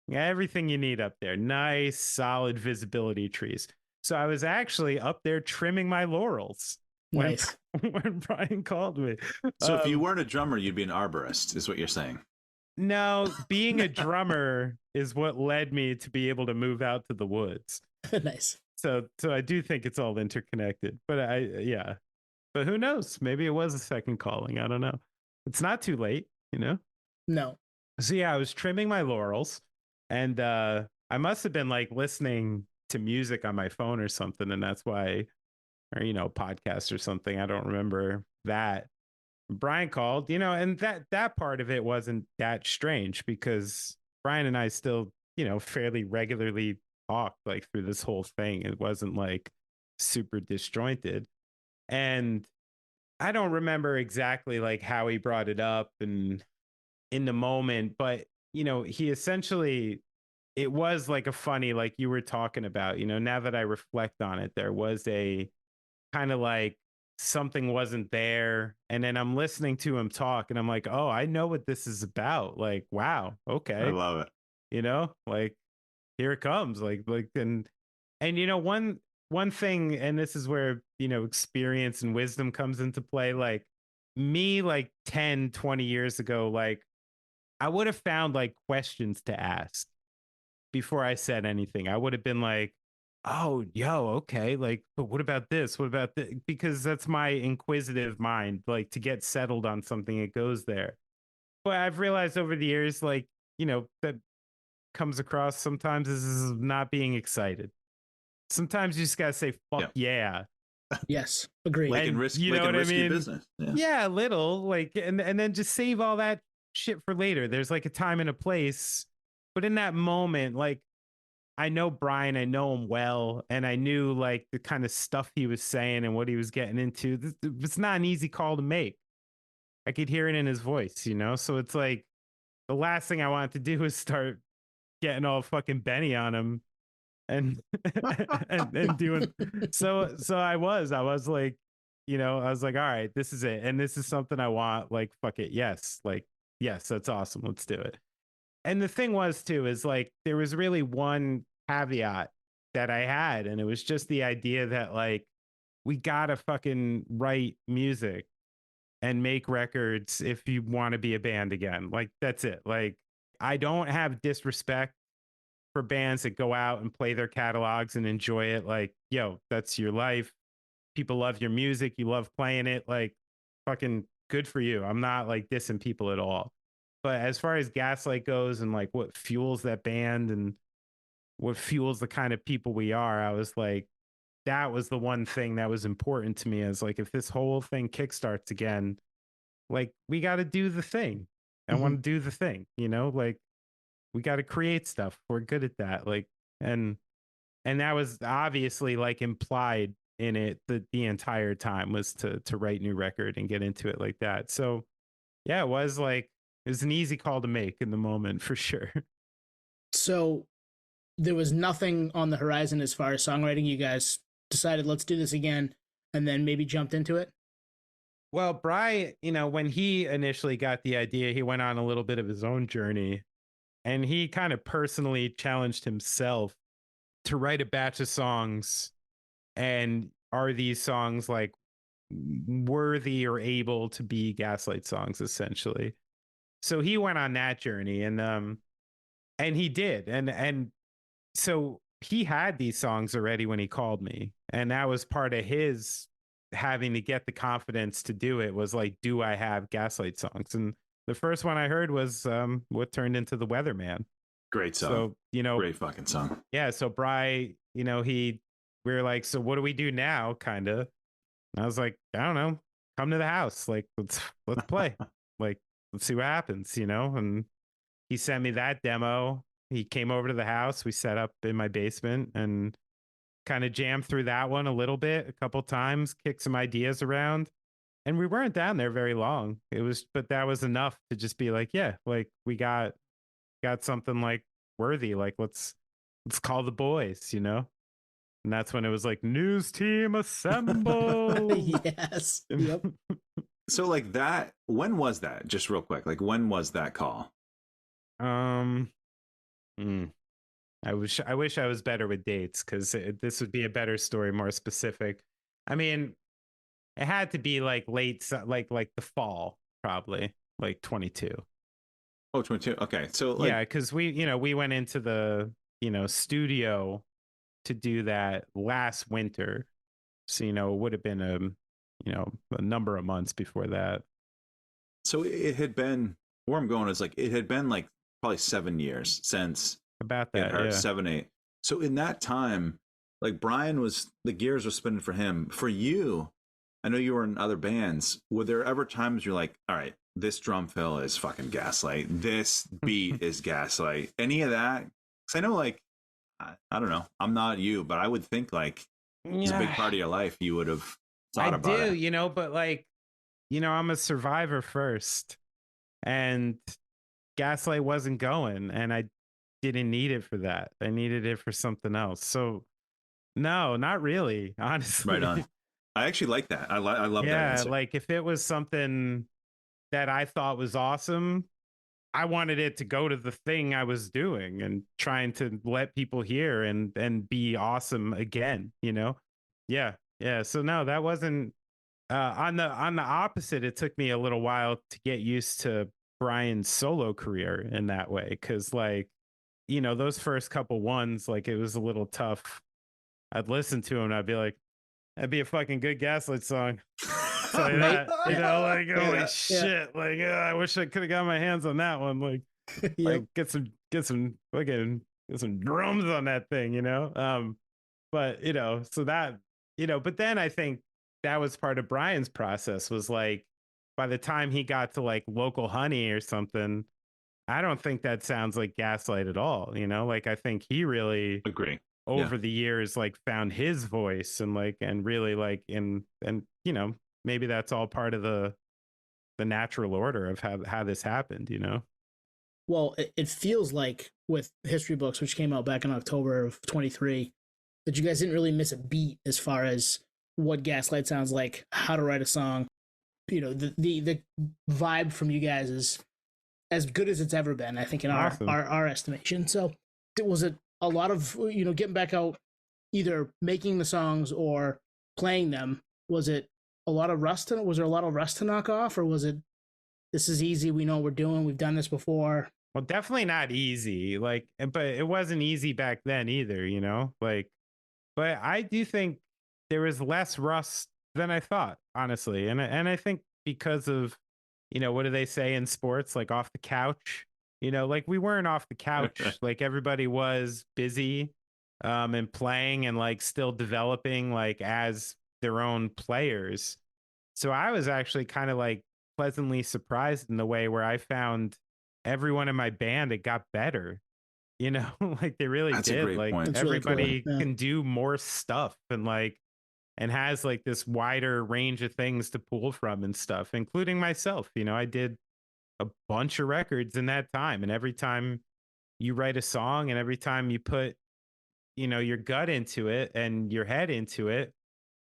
I got everything you need up there. Nice, solid visibility trees. So I was actually up there trimming my laurels when, Nice. when Brian called me. So if you weren't a drummer, you'd be an arborist, is what you're saying. No, being a drummer is what led me to be able to move out to the woods. Nice. So I do think it's all interconnected. But But who knows? Maybe it was a second calling. I don't know. It's not too late, you know? No. So yeah, I was trimming my laurels, and I must have been like listening to music on my phone or something, and that's why, or podcast or something. I don't remember that. Brian called, and that part of it wasn't that strange because Brian and I still, fairly regularly talked like through this whole thing. It wasn't like super disjointed. And I don't remember exactly like how he brought it up and in the moment, but he essentially, it was like a funny, like you were talking about, now that I reflect on it, there was a kind of like something wasn't there. And then I'm listening to him talk and I'm like, oh, I know what this is about. Like, wow. Okay. I love it. Like here it comes. Like, and one thing, and this is where, experience and wisdom comes into play. Like me, like 10, 20 years ago, like I would have found like questions to ask before I said anything. I would have been like, oh, okay. Like, but what about this? What about this? Because that's my inquisitive mind, like to get settled on something, it goes there. But I've realized over the years, like, that comes across sometimes as not being excited. Sometimes you just gotta say, fuck yeah. Yes, agreed. Like in risky business. Yeah, a little. Like, and then just save all that shit for later. There's like a time and a place. But in that moment, like, I know Brian, I know him well, and I knew like the kind of stuff he was saying and what he was getting into. It's not an easy call to make. I could hear it in his voice, So it's like the last thing I wanted to do was start getting all fucking Benny on him and and doing so I was like, I was like, all right, this is it, and this is something I want. Like, fuck it, yes, like, yes, that's awesome, let's do it. And the thing was too is like there was really one caveat that I had, and it was just the idea that like we gotta fucking write music and make records if you want to be a band again. Like that's it. Like I don't have disrespect for bands that go out and play their catalogs and enjoy it. Like, that's your life. People love your music. You love playing it. Like fucking good for you. I'm not like dissing people at all. But as far as Gaslight goes and like what fuels that band and what fuels the kind of people we are, I was like, that was the one thing that was important to me. Is like, if this whole thing kickstarts again, like we got to do the thing. I want to do the thing, like we got to create stuff. We're good at that. Like, and that was obviously like implied in it the entire time was to write new record and get into it like that. So yeah, it was an easy call to make in the moment for sure. So there was nothing on the horizon as far as songwriting. You guys decided, let's do this again, and then maybe jumped into it? Well, Brian, when he initially got the idea, he went on a little bit of his own journey, and he kind of personally challenged himself to write a batch of songs. And are these songs like worthy or able to be Gaslight songs, essentially? So he went on that journey, and he did. And so he had these songs already when he called me, and that was part of his having to get the confidence to do it, was like, do I have Gaslight songs? And the first one I heard was what turned into The Weatherman. Great song. So, great fucking song. Yeah. So we were like, so what do we do now? Kind of. And I was like, I don't know, come to the house. Like, let's play. Like, let's see what happens, And he sent me that demo. He came over to the house. We set up in my basement and kind of jammed through that one a little bit, a couple times, kicked some ideas around. And we weren't down there very long. But that was enough to just be like, yeah, like we got something like worthy. Like, let's call the boys, And that's when it was like, news team assemble. Yes. Yep. So like that, when was that? Just real quick, like when was that call? Um, mm, I wish I was better with dates, because this would be a better story, more specific. I mean, it had to be like like the fall, probably like 22. Oh, 22. Okay. So like, Yeah, because we went into the studio to do that last winter, so it would have been a number of months before that. so it had been, where I'm going is like, it had been like probably 7 years since About it that, hurt, yeah. 7, 8. So in that time, like Brian the gears were spinning for him. For you, I know you were in other bands. Were there ever times you're like, all right, this drum fill is fucking Gaslight. This beat is Gaslight. Any of that? Because I know, like, I don't know. I'm not you, but I would think like it's a big part of your life. You would have thought about it. But like, I'm a survivor first, and Gaslight wasn't going, and I didn't need it for that. I needed it for something else. So no, not really, honestly. Right on. I actually like that. I love that answer. Like if it was something that I thought was awesome, I wanted it to go to the thing I was doing and trying to let people hear and be awesome again, Yeah. Yeah. So no, that wasn't on the opposite. It took me a little while to get used to Brian's solo career in that way. Cause like, those first couple ones, like it was a little tough. I'd listen to him and I'd be like, that'd be a fucking good Gaslight song. Tell you that, like holy shit, like I wish I could have got my hands on that one. Like, like get some fucking get some drums on that thing, But so that but then I think that was part of Brian's process, was like by the time he got to like Local Honey or something, I don't think that sounds like Gaslight at all. Like I think he really agree over the years like found his voice and like and really like and maybe that's all part of the natural order of how this happened. Well, it feels like with history books, which came out back in October of 23, that you guys didn't really miss a beat as far as what Gaslight sounds like, how to write a song. The vibe from you guys is as good as it's ever been, I think, in Awesome. our estimation. So was it a lot of getting back out, either making the songs or playing them? Was it a lot of rust? Was there a lot of rust to knock off, or was it this is easy? We know what we're doing. We've done this before. Well, definitely not easy. Like, but it wasn't easy back then either. Like, but I do think there was less rust than I thought, honestly, and I think because of what do they say in sports, like off the couch. Like we weren't off the couch. Like everybody was busy and playing and like still developing like as their own players. So I was actually kind of like pleasantly surprised in the way where I found everyone in my band, it got better. Like they really That's did. a great like point. everybody really cool. can do more stuff and has like this wider range of things to pull from and stuff, including myself. I did a bunch of records in that time, and every time you write a song and every time you put your gut into it and your head into it,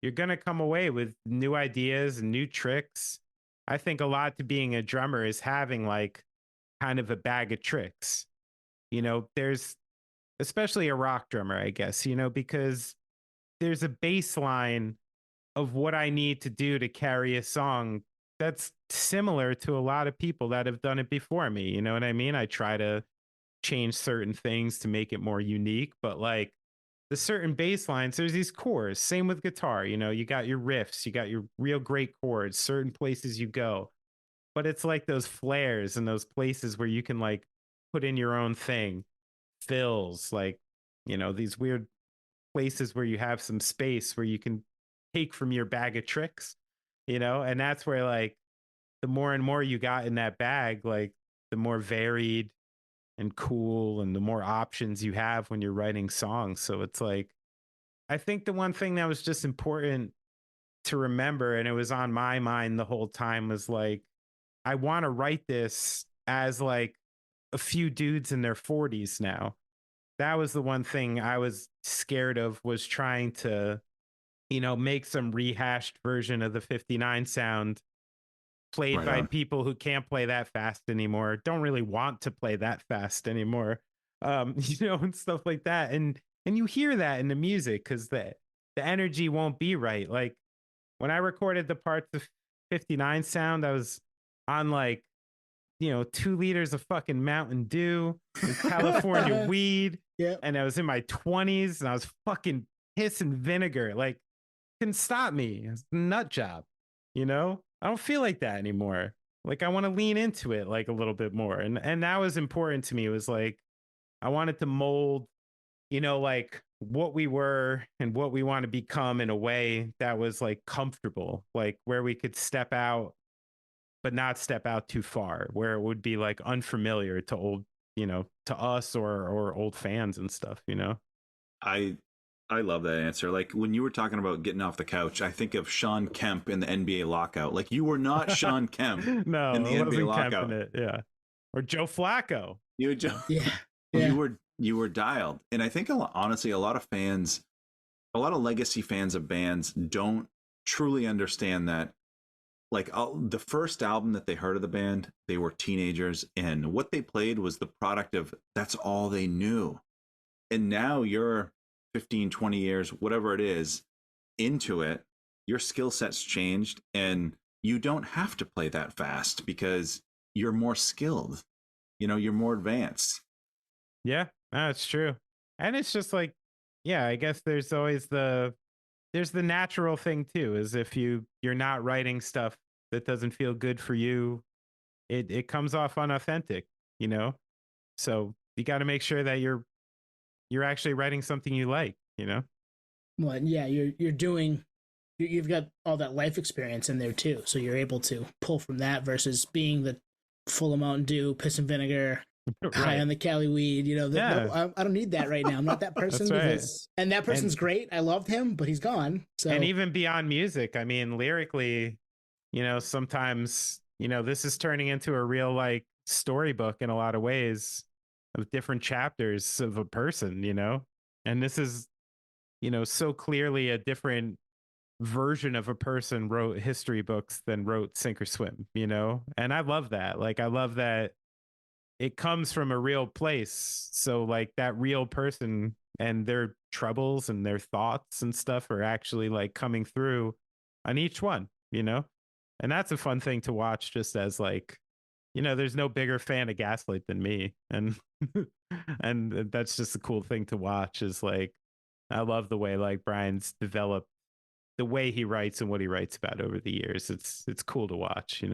you're going to come away with new ideas and new tricks. I think a lot to being a drummer is having like kind of a bag of tricks. There's especially a rock drummer, I guess, because there's a baseline of what I need to do to carry a song that's similar to a lot of people that have done it before me. You know what I mean? I try to change certain things to make it more unique, but like the certain bass lines, there's these chords. Same with guitar. You got your riffs, you got your real great chords, certain places you go. But it's like those flares and those places where you can like put in your own thing, fills, like, these weird places where you have some space where you can take from your bag of tricks, and that's where like the more and more you got in that bag, like the more varied and cool and the more options you have when you're writing songs. So it's like, I think the one thing that was just important to remember, and it was on my mind the whole time, was like, I want to write this as like a few dudes in their 40s now. That was the one thing I was scared of, was trying to, make some rehashed version of the 59 sound played by people who can't play that fast anymore, don't really want to play that fast anymore, and stuff like that. And you hear that in the music because the energy won't be right. Like when I recorded the parts of 59 sound, I was on 2 liters of fucking Mountain Dew and California weed. Yeah. And I was in my 20s and I was fucking piss and vinegar. Like, couldn't stop me. It's a nut job. I don't feel like that anymore. Like, I want to lean into it like a little bit more. And that was important to me. It was like, I wanted to mold, like what we were and what we want to become in a way that was like comfortable, like where we could step out but not step out too far, where it would be like unfamiliar to old, to us or old fans and stuff, I love that answer. Like when you were talking about getting off the couch, I think of Sean Kemp in the NBA lockout. Like you were not Sean Kemp no, in the NBA lockout. Yeah. Or Joe Flacco. You were Joe. Yeah. You were dialed. And I think honestly, a lot of fans, a lot of legacy fans of bands don't truly understand that. Like the first album that they heard of the band, they were teenagers, and what they played was the product of that's all they knew. And now you're 15, 20 years, whatever it is, into it, your skill set's changed, and you don't have to play that fast because you're more skilled. You're more advanced. Yeah, that's true. And it's just like, yeah, I guess there's always there's the natural thing too, is if you're not writing stuff that doesn't feel good for you, it comes off unauthentic, so you got to make sure that you're actually writing something you like, Well, yeah, you've got all that life experience in there too, so you're able to pull from that versus being the full of Mountain Dew, piss and vinegar, right. High on the Cali weed. No, I don't need that right now. I'm not that person. And that person's great. I loved him, but he's gone. So. And even beyond music, I mean, lyrically, sometimes, this is turning into a real like storybook in a lot of ways of different chapters of a person, and this is, so clearly a different version of a person wrote history books than wrote Sink or Swim, and I love that. Like, I love that it comes from a real place. So like that real person and their troubles and their thoughts and stuff are actually like coming through on each one, and that's a fun thing to watch, just as like, there's no bigger fan of Gaslight than me. And, and that's just a cool thing to watch, is like, I love the way like Brian's developed the way he writes and what he writes about over the years. It's cool to watch,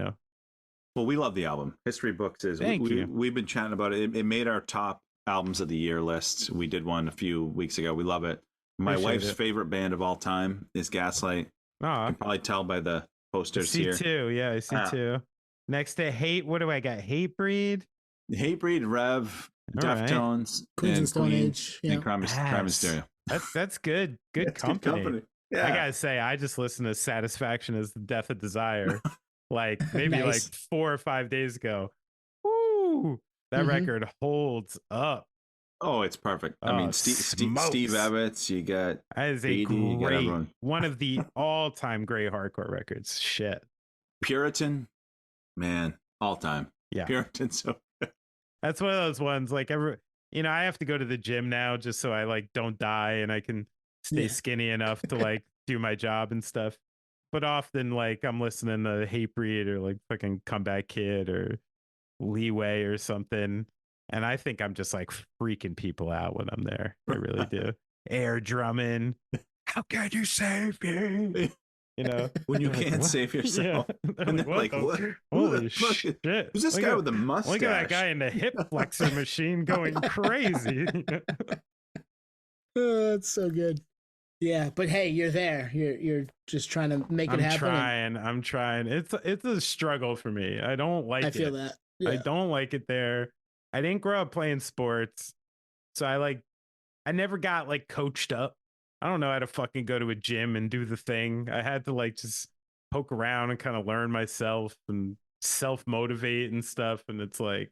Well, we love the album. History Books is. We've been chatting about it. It made our top albums of the year list. We did one a few weeks ago. We love it. My wife's favorite band of all time is Gaslight. You can probably tell by the posters here. I see two. Yeah, I see two. Next to Hate, what do I got? Hatebreed, Rev, Deftones, Queens and Stone Age, and Crime and Stereo. That's good. Good company. Good company. Yeah. I gotta say, I just listened to Satisfaction as the Death of Desire. Like maybe like 4 or 5 days ago. Woo! That record holds up. Oh, it's perfect. I mean, Steve Evetts, you got that is a great one of the all-time great hardcore records. Shit. Puritan, man, all time. Yeah. Puritan, so that's one of those ones like I have to go to the gym now just so I like don't die and I can stay skinny enough to like do my job and stuff. But often, like, I'm listening to Hatebreed or like fucking Comeback Kid or Leeway or something, and I think I'm just like freaking people out when I'm there. I really do. Air drumming. How can you save me? When you can't save yourself. Yeah. And like, what? Holy shit! Who's this guy with the mustache? Look at that guy in the hip flexor machine going crazy. Oh, that's so good. Yeah, but hey, you're there. You're just trying to make it happen. I'm trying. It's a struggle for me. I don't like it. I feel that. Yeah. I don't like it there. I didn't grow up playing sports, so I never got like coached up. I don't know how to fucking go to a gym and do the thing. I had to like just poke around and kind of learn myself and self-motivate and stuff. And it's like,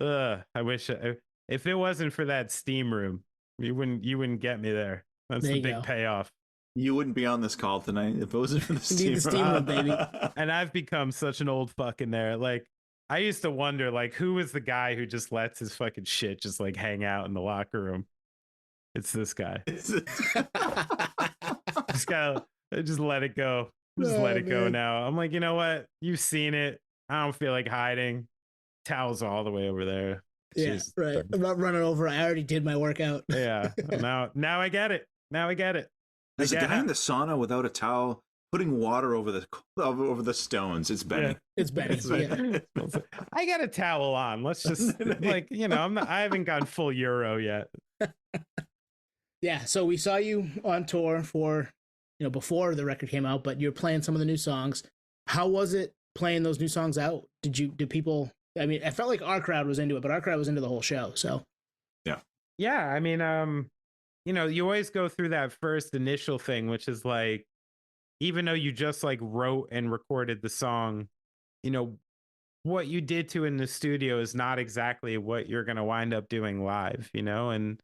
I wish if it wasn't for that steam room, you wouldn't get me there. That's the big payoff. You wouldn't be on this call tonight if it wasn't for the steam room, baby. And I've become such an old fuck in there. Like, I used to wonder, like, who was the guy who just lets his fucking shit just like hang out in the locker room? It's this guy. Just gotta just let it go. Just let it go now. I'm like, you know what? You've seen it. I don't feel like hiding. Towels all the way over there. Yeah, right. I'm not running over. I already did my workout. Yeah. Now I get it. Now I get it. There's a guy in the sauna without a towel putting water over the stones. It's Benny. Yeah, it's Benny. Yeah. I got a towel on. Let's just like, you know, I haven't gone full Euro yet. Yeah, so we saw you on tour for, you know, before the record came out, but you're playing some of the new songs. How was it playing those new songs out? Did people, I mean, I felt like our crowd was into it, but our crowd was into the whole show, so. Yeah, I mean, you know, you always go through that first initial thing, which is like, even though you just like wrote and recorded the song, you know, what you did to in the studio is not exactly what you're going to wind up doing live, you know, and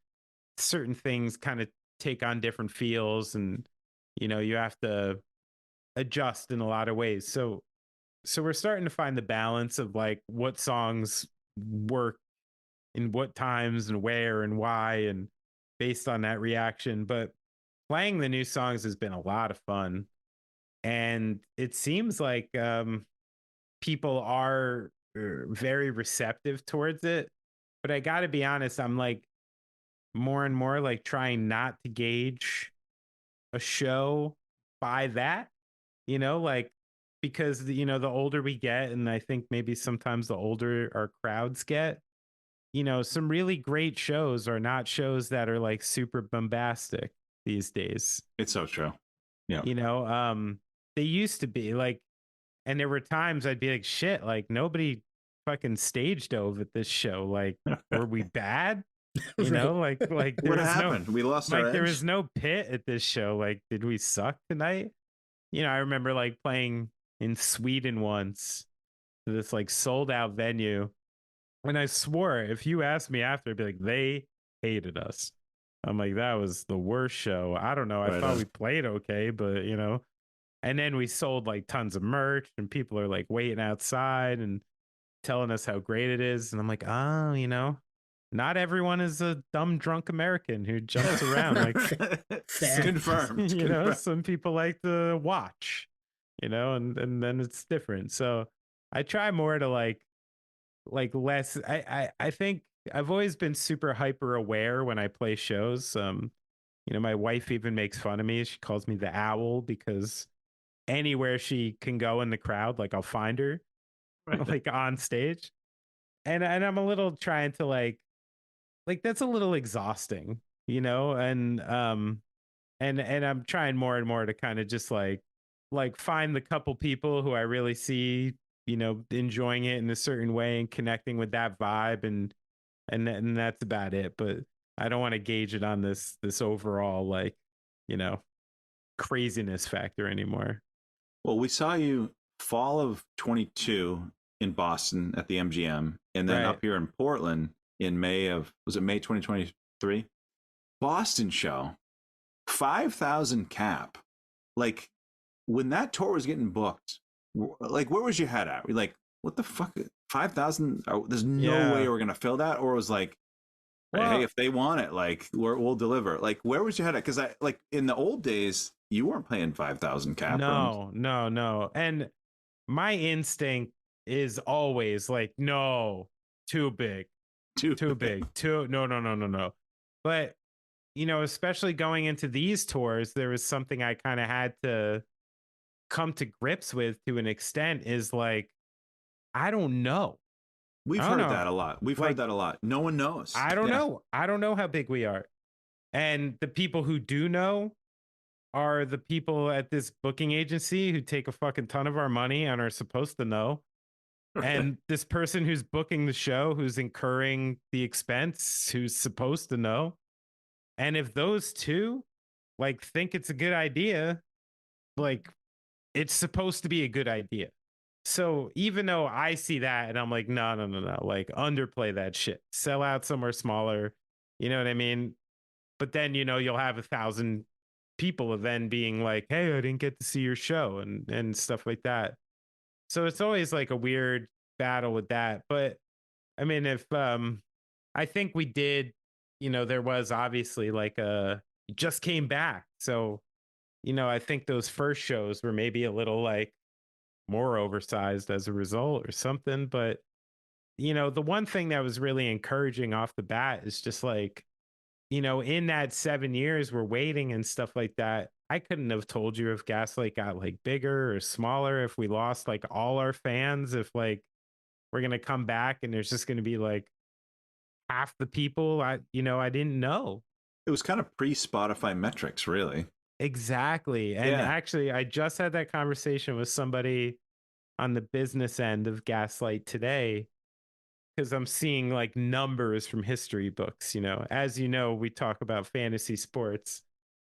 certain things kind of take on different feels, and you know, you have to adjust in a lot of ways. So we're starting to find the balance of like what songs work in what times and where and why, and based on that reaction. But playing the new songs has been a lot of fun, and it seems like people are very receptive towards it. But I gotta be honest, I'm like more and more like trying not to gauge a show by that, you know, like, because you know, the older we get, and I think maybe sometimes the older our crowds get, you know, some really great shows are not shows that are like super bombastic these days. It's so true. Yeah. You know, they used to be like, and there were times I'd be like, shit, like nobody fucking stage dove at this show. Like, were we bad? You know, like what happened? We lost our edge. There was no pit at this show. Like, did we suck tonight? You know, I remember like playing in Sweden once, this like sold out venue, and I swore if you asked me after, I'd be like, they hated us. I'm like, that was the worst show. I don't know. I thought we played okay, but you know, and then we sold like tons of merch, and people are like waiting outside and telling us how great it is, and I'm like, oh, you know, not everyone is a dumb drunk American who jumps around. Like, confirmed. You know, some people like to watch, you know, and then it's different. So I try more to like less. I think I've always been super hyper aware when I play shows. You know, my wife even makes fun of me. She calls me the owl, because anywhere she can go in the crowd, like I'll find her, like on stage. And I'm a little trying to like that's a little exhausting, you know, and I'm trying more and more to kind of just like find the couple people who I really see, you know, enjoying it in a certain way and connecting with that vibe, and that's about it. But I don't want to gauge it on this overall, like, you know, craziness factor anymore. Well, we saw you fall of 22 in Boston at the MGM, and then up here in Portland in May 2023? Boston show, 5,000 cap. Like, when that tour was getting booked, like, where was your head at? We're like, what the fuck? 5,000? There's no way we're going to fill that? Or it was like, hey, if they want it, like, we'll deliver. Like, where was your head at? Because in the old days, you weren't paying 5,000 cap. No. And my instinct is always like, no, too big. Too big. No. But, you know, especially going into these tours, there was something I kind of had to come to grips with to an extent, is like, I don't know. We've heard that a lot. Heard that a lot. No one knows. I don't know. I don't know how big we are. And the people who do know are the people at this booking agency who take a fucking ton of our money and are supposed to know. And this person who's booking the show, who's incurring the expense, who's supposed to know. And if those two like think it's a good idea, like, it's supposed to be a good idea. So even though I see that and I'm like, no, like, underplay that shit, sell out somewhere smaller, you know what I mean? But then, you know, you'll have 1,000 people then being like, hey, I didn't get to see your show and stuff like that. So it's always like a weird battle with that. But I mean, if I think we did, there was obviously like just came back. So, I think those first shows were maybe a little like more oversized as a result or something. But, the one thing that was really encouraging off the bat is just like, in that 7 years we're waiting and stuff like that. I couldn't have told you if Gaslight got like bigger or smaller, if we lost like all our fans, if like we're going to come back and there's just going to be like half the people. I didn't know. It was kind of pre-Spotify metrics, really. Exactly. And actually, I just had that conversation with somebody on the business end of Gaslight today, because I'm seeing like numbers from history books. As we talk about fantasy sports.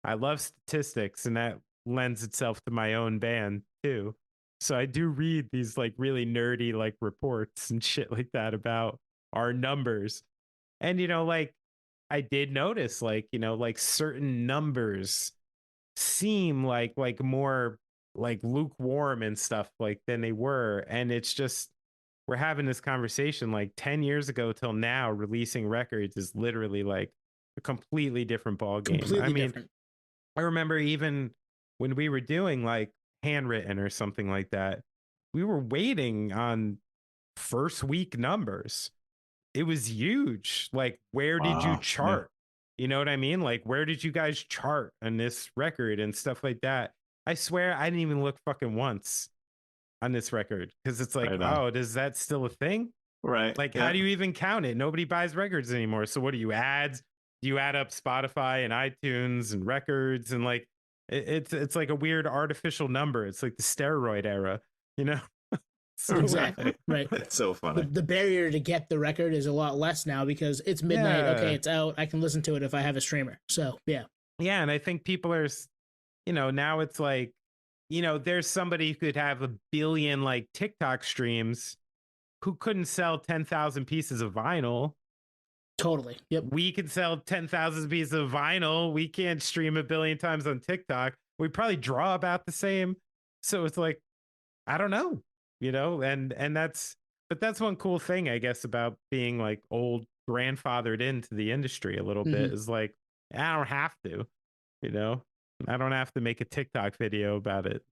I love statistics, and that lends itself to my own band too. So I do read these like really nerdy like reports and shit like that about our numbers. And like I did notice like like certain numbers seem like more like lukewarm and stuff like than they were. And it's just, we're having this conversation like 10 years ago till now, releasing records is literally like a completely different ball game. Different. I remember even when we were doing like handwritten or something like that, we were waiting on first week numbers. It was huge. Like, where did you chart? Yeah. You know what I mean? Like, where did you guys chart on this record and stuff like that? I swear I didn't even look fucking once on this record, because it's like, does that still a thing? Right. Like, how do you even count it? Nobody buys records anymore. So what do you ads? Do you add up Spotify and iTunes and records? And like, it's like a weird artificial number. It's like the steroid era, So exactly. Right. It's so funny. The barrier to get the record is a lot less now because it's midnight. Yeah. Okay, it's out. I can listen to it if I have a streamer. So yeah. Yeah, and I think people are, now it's like, there's somebody who could have 1 billion like TikTok streams who couldn't sell 10,000 pieces of vinyl. Totally. Yep. We could sell 10,000 pieces of vinyl. We can't stream 1 billion times on TikTok. We probably draw about the same. So it's like, I don't know, and that's one cool thing, I guess, about being like old grandfathered into the industry a little bit is like, I don't have to, I don't have to make a TikTok video about it.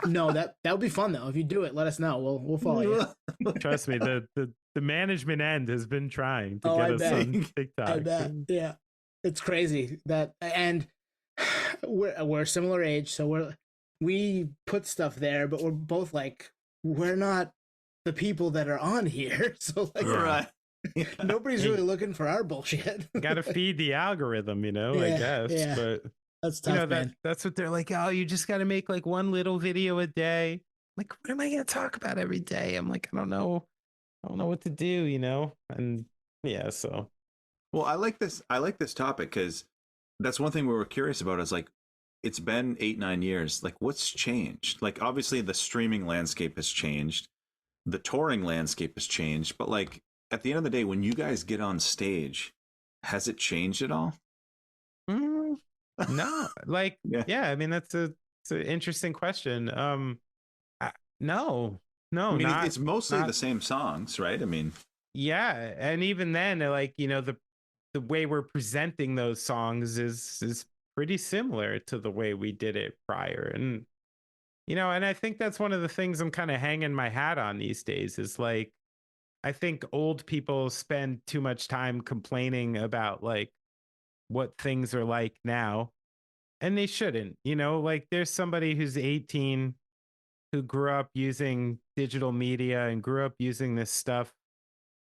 No, that would be fun though. If you do it, let us know. We'll follow you. Trust me, the management end has been trying to get us on TikTok. I bet. Yeah, it's crazy that, and we're a similar age, so we put stuff there, but we're both like, we're not the people that are on here, so like, right. Nobody's really looking for our bullshit. Got to feed the algorithm, I guess. Yeah. But that's tough, man. That's what they're like. Oh, you just got to make like one little video a day. Like, what am I going to talk about every day? I'm like, I don't know what to do, and yeah. So, well, I like this topic because that's one thing we were curious about. Is like, it's been 8-9 years. Like, what's changed? Like, obviously, the streaming landscape has changed, the touring landscape has changed, but like at the end of the day, when you guys get on stage, has it changed at all? No, like, yeah. I mean, it's an interesting question. No, I mean, it's mostly the same songs, right? I mean, yeah, and even then, like, the way we're presenting those songs is pretty similar to the way we did it prior, and and I think that's one of the things I'm kind of hanging my hat on these days. Is like, I think old people spend too much time complaining about like what things are like now, and they shouldn't. Like, there's somebody who's 18 who grew up using digital media and grew up using this stuff,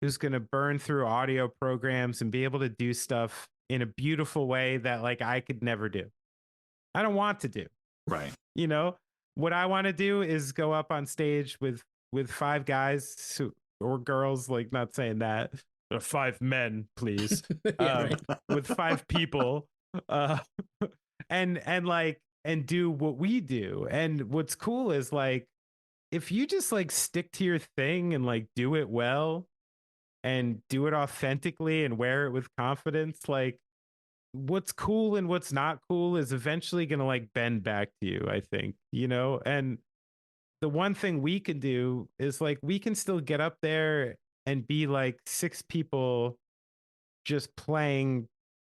who's going to burn through audio programs and be able to do stuff in a beautiful way that like I could never do. I don't want to do. Right. What I want to do is go up on stage with 5 guys or girls, like, not saying that, 5 men, please. Right. With 5 people, and do what we do. And what's cool is like, if you just like stick to your thing and like do it well and do it authentically and wear it with confidence, like, what's cool and what's not cool is eventually going to like bend back to you, I think, and the one thing we can do is like, we can still get up there and be like six people just playing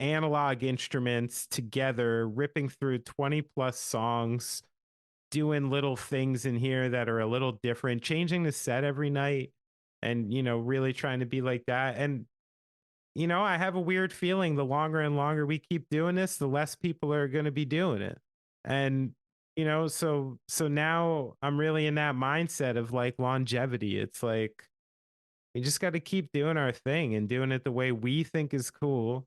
analog instruments together, ripping through 20 plus songs, doing little things in here that are a little different, changing the set every night, and really trying to be like that. And I have a weird feeling the longer and longer we keep doing this, the less people are going to be doing it. And so now I'm really in that mindset of like longevity. It's like we just got to keep doing our thing and doing it the way we think is cool,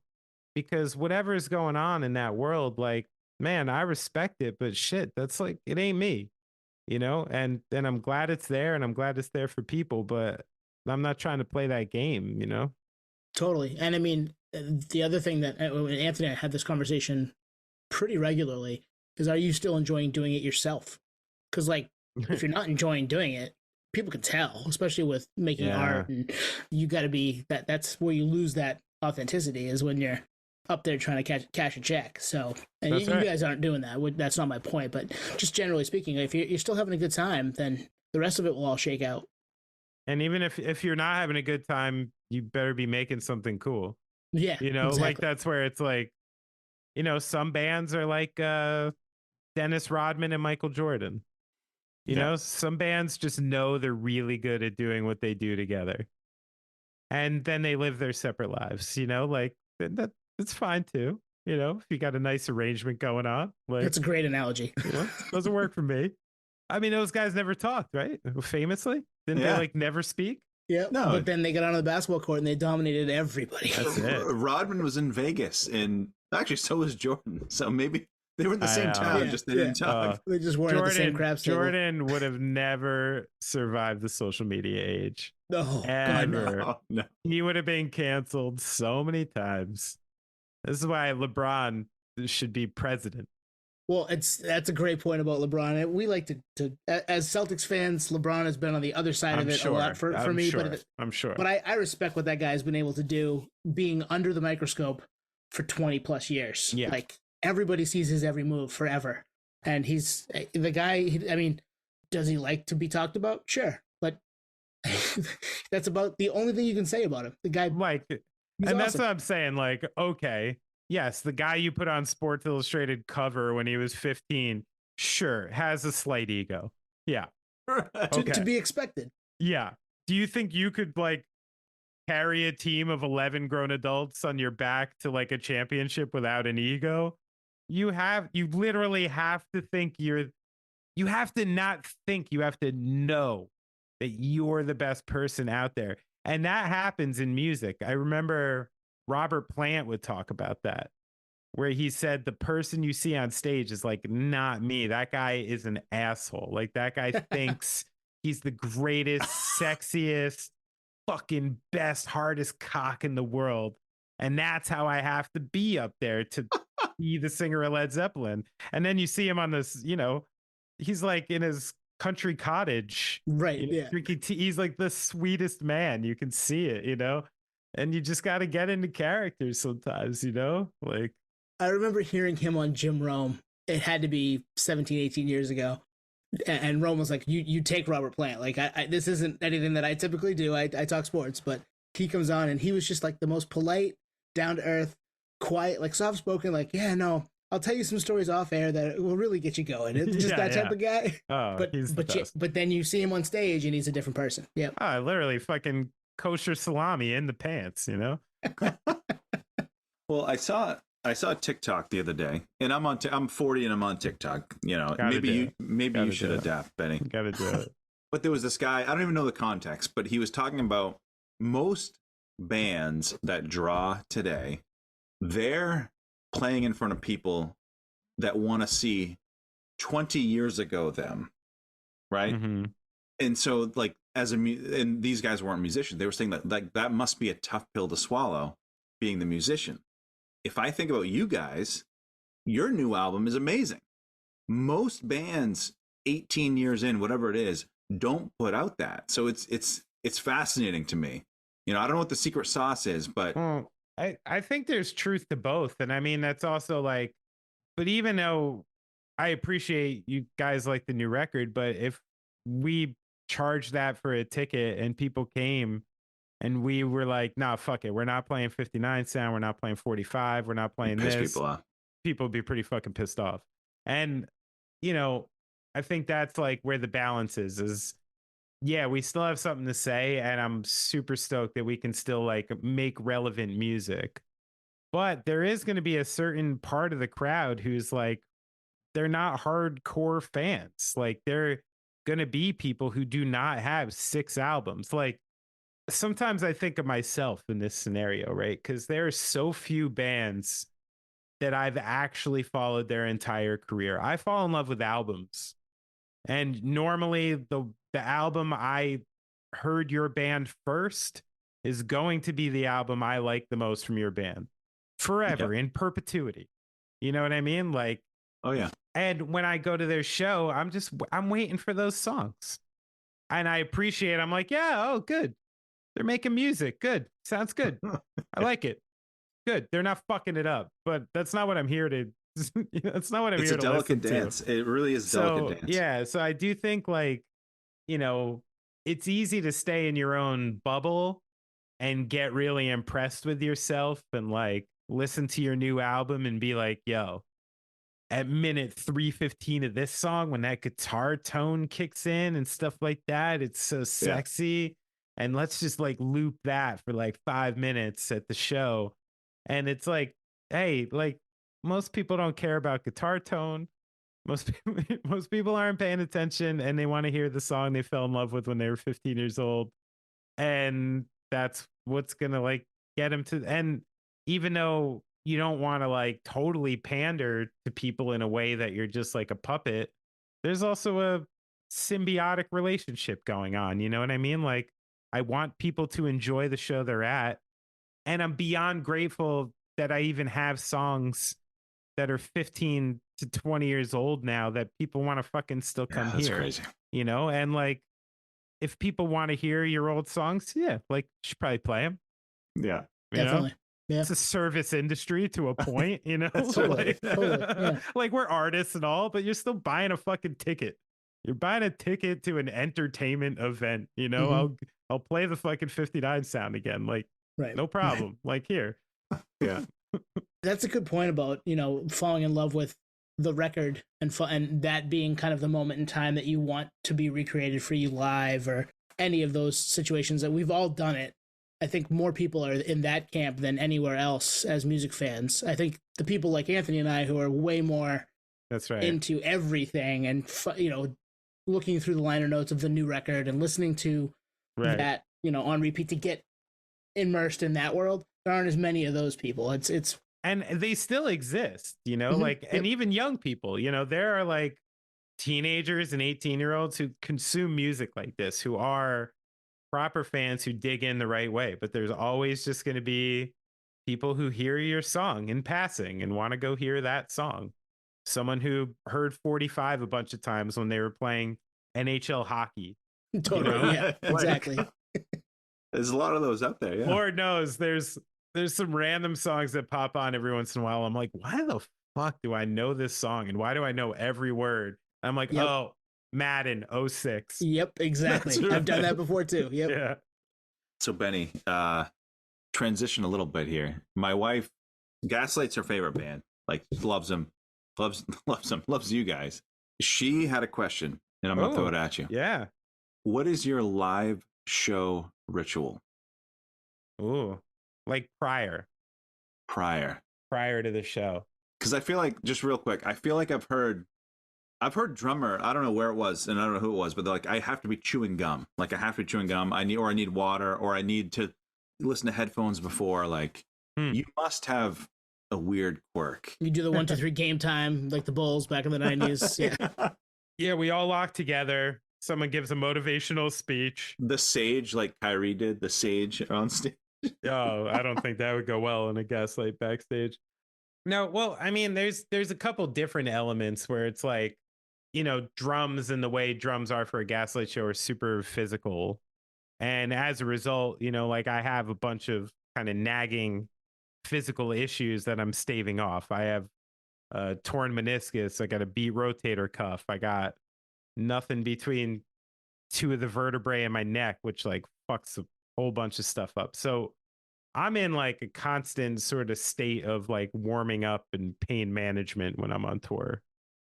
because whatever is going on in that world, like, man, I respect it, but shit, that's like, it ain't me, and I'm glad it's there, and I'm glad it's there for people, but I'm not trying to play that game, Totally. And I mean, the other thing that Anthony and I had this conversation pretty regularly is, are you still enjoying doing it yourself? Because like, if you're not enjoying doing it, people can tell, especially with making art, and you got to be that's where you lose that authenticity, is when you're up there trying to cash a check. So, and you guys aren't doing that. That's not my point, but just generally speaking, if you're still having a good time, then the rest of it will all shake out. And even if you're not having a good time, you better be making something cool. Yeah, exactly. Like that's where it's like, some bands are like Dennis Rodman and Michael Jordan. Some bands just know they're really good at doing what they do together, and then they live their separate lives. Like that's fine too. If you got a nice arrangement going on, like, that's a great analogy. Doesn't work for me. I mean, those guys never talked, right? Famously, didn't they like never speak? Yeah, no. But then they got onto the basketball court and they dominated everybody. That's it. Rodman was in Vegas, and actually so was Jordan. So maybe they were in the same town, just they didn't talk. They just weren't at the same crap table. Jordan would have never survived the social media age. No, ever. No. He would have been canceled so many times. This is why LeBron should be president. Well, that's a great point about LeBron. We like to as Celtics fans, LeBron has been on the other side of it a lot for me. Sure. But I'm sure. But I respect what that guy's been able to do, being under the microscope for 20 plus years. Yeah. Like, everybody sees his every move forever. And he's the guy. I mean, does he like to be talked about? Sure. But that's about the only thing you can say about him. The guy, like, and awesome. That's what I'm saying. Like, okay. Yes, the guy you put on Sports Illustrated cover when he was 15, sure, has a slight ego. Yeah. Okay. To be expected. Yeah. Do you think you could, like, carry a team of 11 grown adults on your back to, like, a championship without an ego? You literally have to think you have to not think, you have to know that you're the best person out there. And that happens in music. I remember Robert Plant would talk about that, where he said the person you see on stage is like, not me. That guy is an asshole. Like, that guy thinks he's the greatest, sexiest, fucking best, hardest cock in the world. And that's how I have to be up there to be the singer of Led Zeppelin. And then you see him on this, he's like in his country cottage. Right. Yeah. Drinking tea. He's like the sweetest man. You can see it, And you just got to get into characters sometimes, like. I remember hearing him on Jim Rome. It had to be 17, 18 years ago. And Rome was like, you take Robert Plant. Like, this isn't anything that I typically do. I talk sports, but he comes on and he was just like the most polite, down to earth, quiet, like soft spoken, like, yeah, no, I'll tell you some stories off air that will really get you going. It's just that type of guy. Oh, but then you see him on stage and he's a different person. Yeah. Oh, literally fucking kosher salami in the pants, Well, I saw TikTok the other day, and I'm 40 and I'm on TikTok. Maybe you should adapt, Benny. Gotta do it. But there was this guy, I don't even know the context, but he was talking about most bands that draw today, they're playing in front of people that want to see 20 years ago them, right? Mm-hmm. And so, like, and these guys weren't musicians. They were saying that, like, that must be a tough pill to swallow, being the musician. If I think about you guys, your new album is amazing. Most bands 18 years in, whatever it is, don't put out that. So it's fascinating to me. I don't know what the secret sauce is, but I think there's truth to both. And I mean, that's also like, but even though I appreciate you guys like the new record, but if we charged that for a ticket and people came and we were like, nah, fuck it. We're not playing 59 sound. We're not playing 45. We're not playing Piss this. people off. People would be pretty fucking pissed off. And, you know, I think that's like where the balance is yeah, we still have something to say. And I'm super stoked that we can still like make relevant music. But there is going to be a certain part of the crowd who's like, they're not hardcore fans. Like they're going to be people who do not have 6 albums. Like sometimes I think of myself in this scenario, right? Because there are so few bands that I've actually followed their entire career. I fall in love with albums. And normally the album I heard your band first is going to be the album I like the most from your band forever, in perpetuity. You know what I mean? Like, oh yeah. And when I go to their show, I'm waiting for those songs. And I appreciate, I'm like, yeah, oh, good. They're making music. Good. Sounds good. I like it. Good. They're not fucking it up. But that's not what I'm here to, that's not what I'm here to It's a delicate dance. To. It really is a delicate dance. Yeah. So I do think like, you know, it's easy to stay in your own bubble and get really impressed with yourself and like listen to your new album and be like, yo, at minute 3:15 of this song, when that guitar tone kicks in and stuff like that, it's so sexy. Yeah. And let's just like loop that for like 5 minutes at the show. And it's like, hey, like most people don't care about guitar tone. Most people aren't paying attention and they want to hear the song they fell in love with when they were 15 years old. And that's what's going to like get them to. And even though you don't want to like totally pander to people in a way that you're just like a puppet, there's also a symbiotic relationship going on. You know what I mean? Like I want people to enjoy the show they're at. And I'm beyond grateful that I even have songs that are 15 to 20 years old now that people want to fucking still come that's here. Crazy. You know? And like, if people want to hear your old songs, yeah, like you should probably play them. Yeah. Definitely. Yeah. It's a service industry to a point, you know? Totally. Like we're artists and all, but you're still buying a fucking ticket. You're buying a ticket to an entertainment event, you know? Mm-hmm. I'll play the fucking 59 sound again. Like, no problem. Like here. Yeah. That's a good point about, you know, falling in love with the record and that being kind of the moment in time that you want to be recreated for you live or any of those situations that we've all done it. I think more people are in that camp than anywhere else as music fans. I think the people like Anthony and I who are way more into everything and, you know, looking through the liner notes of the new record and listening to that, you know, on repeat to get immersed in that world. There aren't as many of those people. It's and they still exist, you know, like, and even young people, you know, there are like teenagers and 18-year-olds who consume music like this, who are proper fans who dig in the right way. But there's always just going to be people who hear your song in passing and want to go hear that song. Someone who heard 45 a bunch of times when they were playing NHL hockey. Totally. You know? Yeah, exactly. There's a lot of those out there. Yeah. Lord knows there's some random songs that pop on every once in a while. I'm like, why the fuck do I know this song? And why do I know every word? I'm like, oh, Madden 06. Yep, exactly. Right. I've done that before too. Yep. Yeah. So Benny, transition a little bit here. My wife, Gaslight's her favorite band. Like loves them, loves you guys. She had a question, and I'm gonna throw it at you. Yeah. What is your live show ritual? Ooh, like prior to the show. Because I feel like, just real quick, I feel like I've heard drummer, I don't know where it was and I don't know who it was, but they're like, I have to be chewing gum. Like I have to be chewing gum. I need water, or I need to listen to headphones before. Like you must have a weird quirk. You do the 1, 2, 3 game time like the Bulls back in the 90s. Yeah. Yeah, we all lock together. Someone gives a motivational speech. The sage, like Kyrie did, the sage on stage. Oh, I don't think that would go well in a Gaslight backstage. No, well, I mean, there's a couple different elements where it's like, you know, drums and the way drums are for a Gaslight show are super physical. And as a result, you know, like I have a bunch of kind of nagging physical issues that I'm staving off. I have torn meniscus. I got a beat rotator cuff. I got nothing between two of the vertebrae in my neck, which like fucks a whole bunch of stuff up. So I'm in like a constant sort of state of like warming up and pain management when I'm on tour.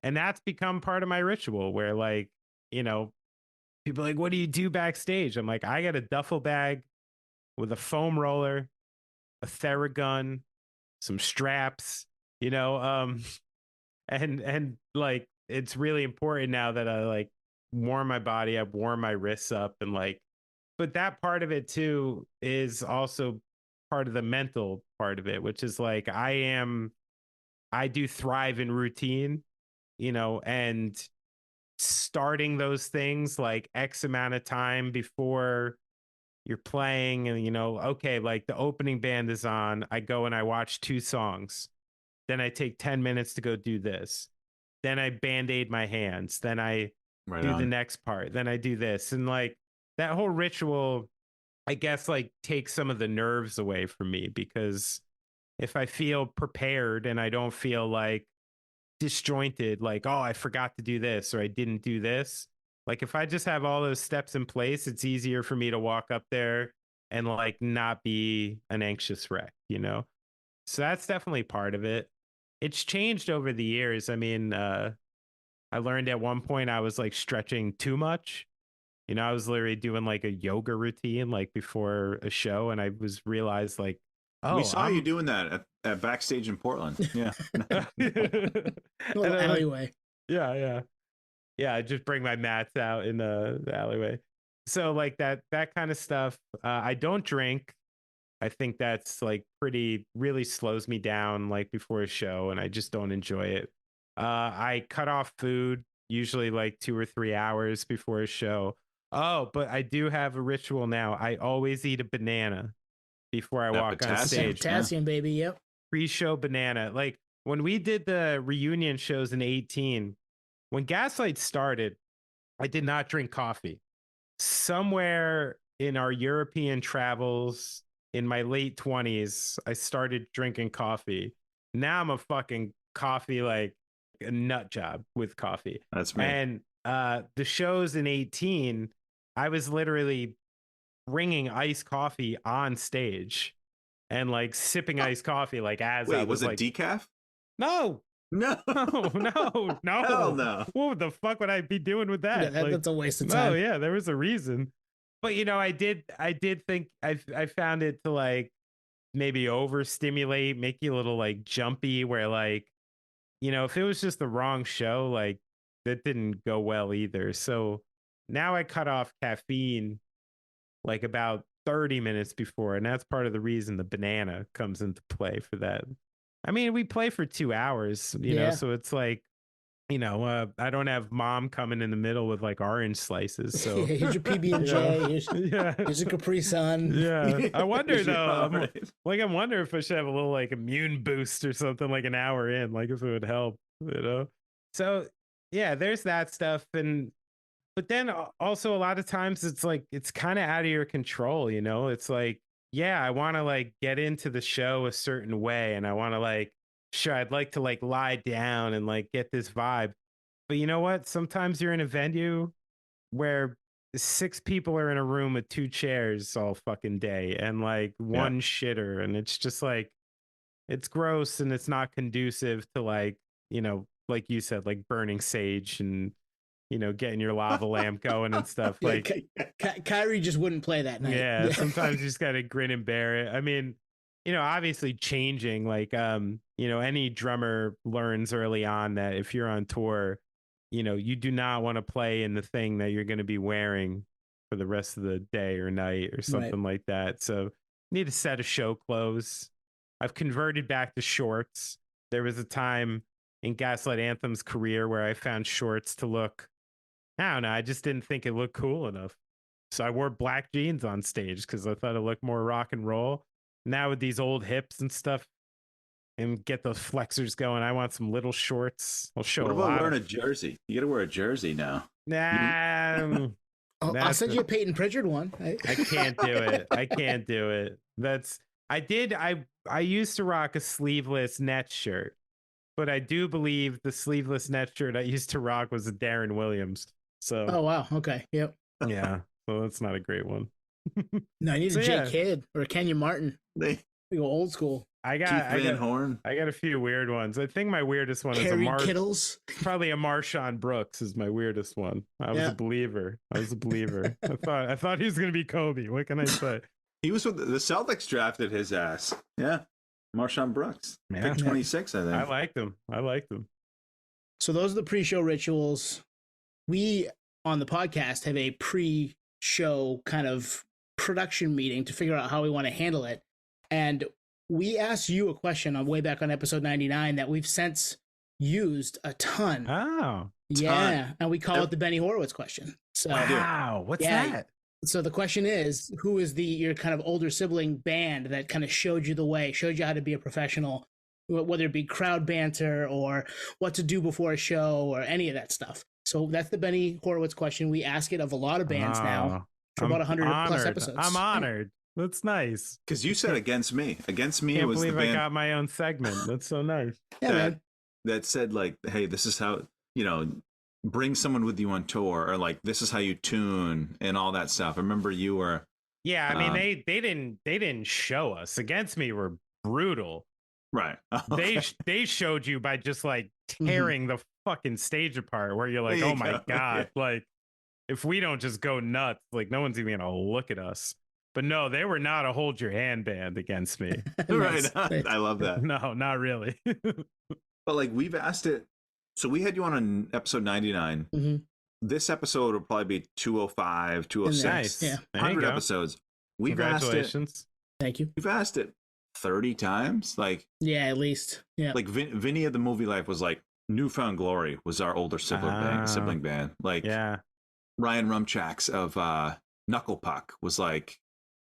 And that's become part of my ritual where like, you know, people are like, what do you do backstage? I'm like, I got a duffel bag with a foam roller, a Theragun, some straps, you know, and like it's really important now that I like warm my body up, warm my wrists up, and like, but that part of it too is also part of the mental part of it, which is like I do thrive in routine, you know, and starting those things like X amount of time before you're playing, and you know, okay, like the opening band is on, I go and I watch 2 songs, then I take 10 minutes to go do this, then I band-aid my hands, then I do the next part, then I do this, and like that whole ritual, I guess, like takes some of the nerves away from me, because if I feel prepared and I don't feel like disjointed, like, oh, I forgot to do this or I didn't do this, like if I just have all those steps in place, it's easier for me to walk up there and like not be an anxious wreck, you know? So that's definitely part of it. It's changed over the years. I mean, I learned at one point I was like stretching too much. You know, I was literally doing like a yoga routine like before a show, and I was realized like, oh, we saw you doing that at backstage in Portland. Yeah. Alleyway. Yeah. I just bring my mats out in the alleyway. So like that kind of stuff. I don't drink. I think that's like really slows me down like before a show, and I just don't enjoy it. I cut off food usually like 2 or 3 hours before a show. Oh, but I do have a ritual now. I always eat a banana before I walk on stage. Potassium, baby. Yep. Pre-show banana. Like when we did the reunion shows in 2018, when Gaslight started, I did not drink coffee. Somewhere in our European travels in my late 20s, I started drinking coffee. Now I'm a fucking coffee, like a nut job with coffee. That's me. And the shows in 2018, I was literally bringing iced coffee on stage and like sipping iced coffee like as I was it like, decaf? No. No. Hell no. What the fuck would I be doing with that? Yeah, that's a waste of time. Oh yeah, there was a reason. But you know, I did think I found it to like maybe overstimulate, make you a little like jumpy, where like, you know, if it was just the wrong show, like that didn't go well either. So now I cut off caffeine like about 30 minutes before, and that's part of the reason the banana comes into play for that. I mean, we play for 2 hours, you know, so it's like, you know, I don't have mom coming in the middle with like orange slices. So here's your PB&J. Here's a Capri Sun. Yeah. I wonder though, I wonder if I should have a little like immune boost or something like an hour in, like if it would help, you know? So yeah, there's that stuff. But then also a lot of times it's like, it's kind of out of your control, you know? It's like, yeah, I want to like get into the show a certain way, and I want to like, sure, I'd like to like lie down and like get this vibe. But you know what? Sometimes you're in a venue where 6 people are in a room with 2 chairs all fucking day and like one shitter, and it's just like, it's gross and it's not conducive to like, you know, like you said, like burning sage and, you know, getting your lava lamp going and stuff. Like Kyrie just wouldn't play that night. Yeah, sometimes you just gotta grin and bear it. I mean, you know, obviously changing, like you know, any drummer learns early on that if you're on tour, you know, you do not want to play in the thing that you're going to be wearing for the rest of the day or night or something like that. So you need a set of show clothes. I've converted back to shorts. There was a time in Gaslight Anthem's career where I found shorts to look, I don't know, I just didn't think it looked cool enough. So I wore black jeans on stage because I thought it looked more rock and roll. Now with these old hips and stuff, and get those flexors going, I want some little shorts. I'll show. What about wearing a jersey? You got to wear a jersey now. Nah. I'll send you a Peyton Pritchard one. I can't do it. I can't do it. I I used to rock a sleeveless Nets shirt, but I do believe the sleeveless Nets shirt I used to rock was a Darren Williams. So, oh wow, okay, yep. Yeah, so that's not a great one. No, I need a Jay Kidd or a Kenyon Martin. They go old school. I got a few weird ones. I think my weirdest one Harry is Kittles. Probably a Marshawn Brooks is my weirdest one. I was a believer. I thought he was gonna be Kobe. What can I say? He was with the Celtics drafted his ass. Yeah. Marshawn Brooks. Pick 26, I think. I liked him. So those are the pre-show rituals. We on the podcast have a pre-show kind of production meeting to figure out how we want to handle it. And we asked you a question on way back on episode 99 that we've since used a ton. Oh. Yeah. And we call it the Benny Horowitz question. So wow. What's that? So the question is, who is your kind of older sibling band that kind of showed you the way, showed you how to be a professional, whether it be crowd banter or what to do before a show or any of that stuff. So that's the Benny Horowitz question. We ask it of a lot of bands now for about 100 plus episodes. I'm honored. That's nice. Because you said Against Me. Against Me Can't was believe the band I got my own segment. That's so nice. that said, like, hey, this is how, bring someone with you on tour, or like, this is how you tune and all that stuff. I remember you were. Yeah, I mean, they didn't show us. Against Me were brutal. Right. Okay. They showed you by just like tearing the fucking stage apart, where you're like, oh my God, like if we don't just go nuts, like no one's even gonna look at us. But no, they were not a hold your hand band Against Me. Right. I love that. No, not really. But like we've asked it. So we had you on episode 99. Mm-hmm. This episode will probably be 205, 206. Nice. Yeah. 100 episodes. We've asked it. Thank you. We've asked it 30 times. Like, yeah, at least. Yeah. Like Vinny of the Movie Life was like, Newfound Glory was our older sibling band. Like, Ryan Rumchaks of Knuckle Puck was like,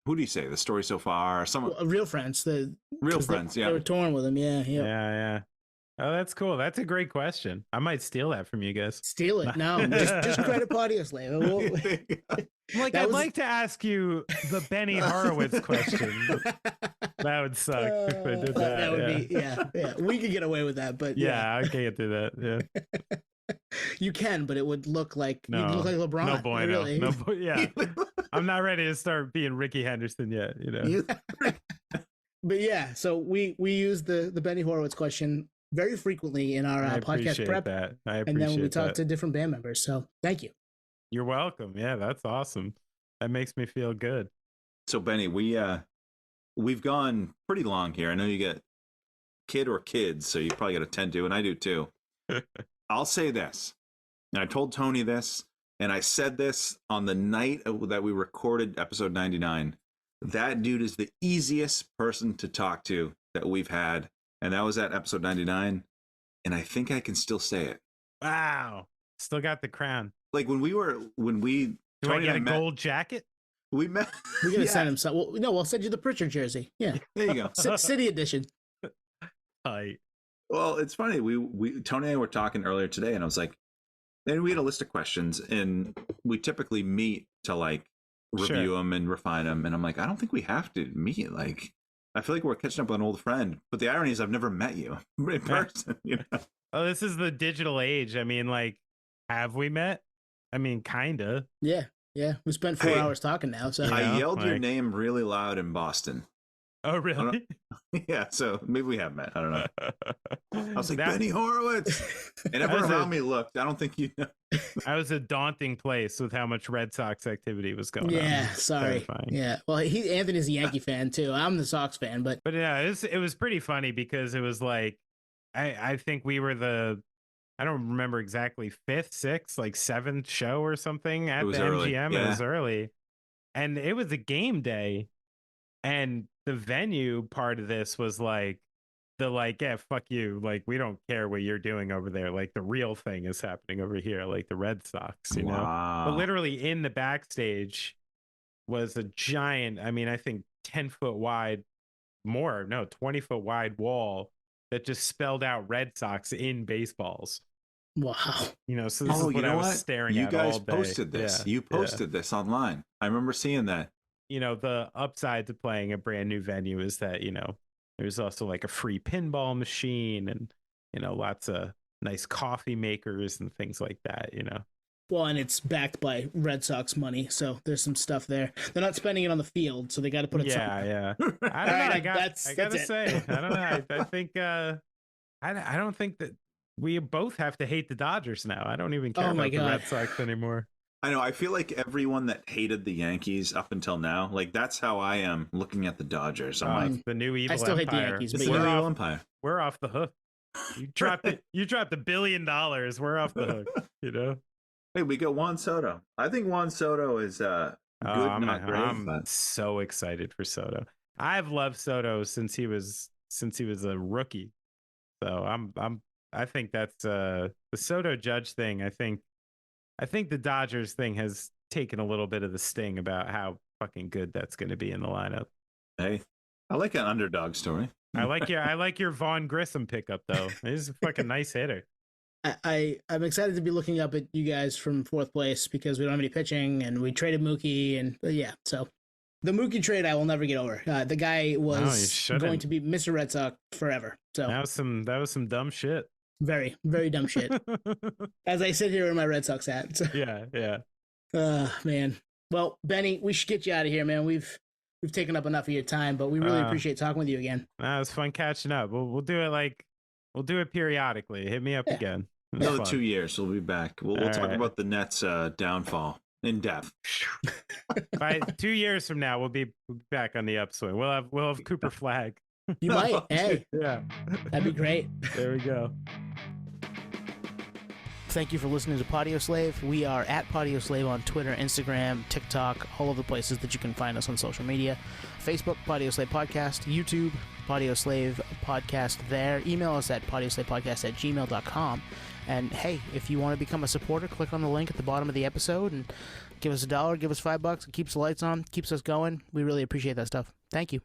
who do you say? The Story So Far? Real Friends. Real Friends, They were torn with him, Yeah. Oh, that's cool. That's a great question. I might steal that from you guys. Steal it. No, just credit Podioslave. I'd like to ask you the Benny Horowitz question. That would suck if I did that. That would be, yeah. We could get away with that, but I can't do that. Yeah. You can, but it would look like you'd look like LeBron. No bueno. Really. Yeah. I'm not ready to start being Ricky Henderson yet, But yeah, so we use the Benny Horowitz question very frequently in our podcast prep. And then we talk to different band members. So thank you. You're welcome. Yeah, that's awesome. That makes me feel good. So Benny, we've gone pretty long here. I know you get kid or kids, so you probably got to tend to, and I do too. I'll say this, and I told Tony this, and I said this on the night that we recorded episode 99. That dude is the easiest person to talk to that we've had. And that was at episode 99. And I think I can still say it. Wow. Still got the crown. Like when we Do Tony I get a gold jacket? We met. We're going to send him some. Well, no, we'll send you the Pritchard jersey. Yeah. There you go. City edition. Tight. Well, it's funny. Tony and I were talking earlier today, and I was like, and we had a list of questions, and we typically meet to like review them and refine them. And I'm like, I don't think we have to meet. Like, I feel like we're catching up with an old friend, but the irony is I've never met you in person. Oh, this is the digital age. I mean, like, have we met? I mean, kinda. Yeah. We spent 4 hours talking now. So I yelled your name really loud in Boston. Oh, really? Yeah, so maybe we have met. I don't know. I was like, Benny Horowitz. And everyone around me looked. I don't think you know. I was a daunting place with how much Red Sox activity was going on. Yeah, sorry. Terrifying. Yeah, well, Anthony's a Yankee fan too. I'm the Sox fan, but yeah, it was pretty funny because it was like, I think we were I don't remember exactly, 5th, 6th, like 7th show or something at the early. MGM. Yeah. It was early. And it was a game day. And the venue part of this was like, yeah, fuck you. Like, we don't care what you're doing over there. Like, the real thing is happening over here, like the Red Sox, you know? But literally in the backstage was a giant, I mean, I think 10-foot wide, 20-foot wide wall that just spelled out Red Sox in baseballs. Wow. So this is what I was staring at all day. You guys posted this. Yeah. You posted this online. I remember seeing that. The upside to playing a brand new venue is that, There's also like a free pinball machine and, lots of nice coffee makers and things like that, Well, and it's backed by Red Sox money, so there's some stuff there. They're not spending it on the field, so they got to put it somewhere. Yeah. I don't know. I gotta say, I don't know. I think I don't think that we both have to hate the Dodgers now. I don't even care about the Red Sox anymore. I know. I feel like everyone that hated the Yankees up until now, like that's how I am looking at the Dodgers. I'm like the new evil empire. I still hate the Yankees, but we're evil empire. We're off the hook. You dropped $1 billion. We're off the hook. Hey, we got Juan Soto. I think Juan Soto is good, not great. I'm so excited for Soto. I've loved Soto since he was a rookie. So I think that's the Soto Judge thing. I think the Dodgers thing has taken a little bit of the sting about how fucking good that's going to be in the lineup. Hey, I like an underdog story. I like your Vaughn Grissom pickup though. He's a fucking nice hitter. I'm excited to be looking up at you guys from fourth place because we don't have any pitching and we traded Mookie and so the Mookie trade I will never get over. The guy was going to be Mr. Red Sox forever. So that was some dumb shit. Very, very dumb shit. As I sit here in my Red Sox hat. So. Yeah. Man. Well, Benny, we should get you out of here, man. We've taken up enough of your time, but we really appreciate talking with you again. It was fun catching up. We'll do it periodically. Hit me up again. Another 2 years, we'll be back. We'll talk about the Nets' downfall in depth. By 2 years from now, we'll be back on the upswing. We'll have Cooper Flag. You might. Hey, yeah, that'd be great. There we go. Thank you for listening to Podioslave. We are at Podioslave on Twitter, Instagram, TikTok, all of the places that you can find us on social media. Facebook, Podioslave Podcast. YouTube, Podioslave Podcast there. Email us at podioslavepodcast@gmail.com. And hey, if you want to become a supporter, click on the link at the bottom of the episode and give us $1, give us $5. It keeps the lights on, keeps us going. We really appreciate that stuff. Thank you.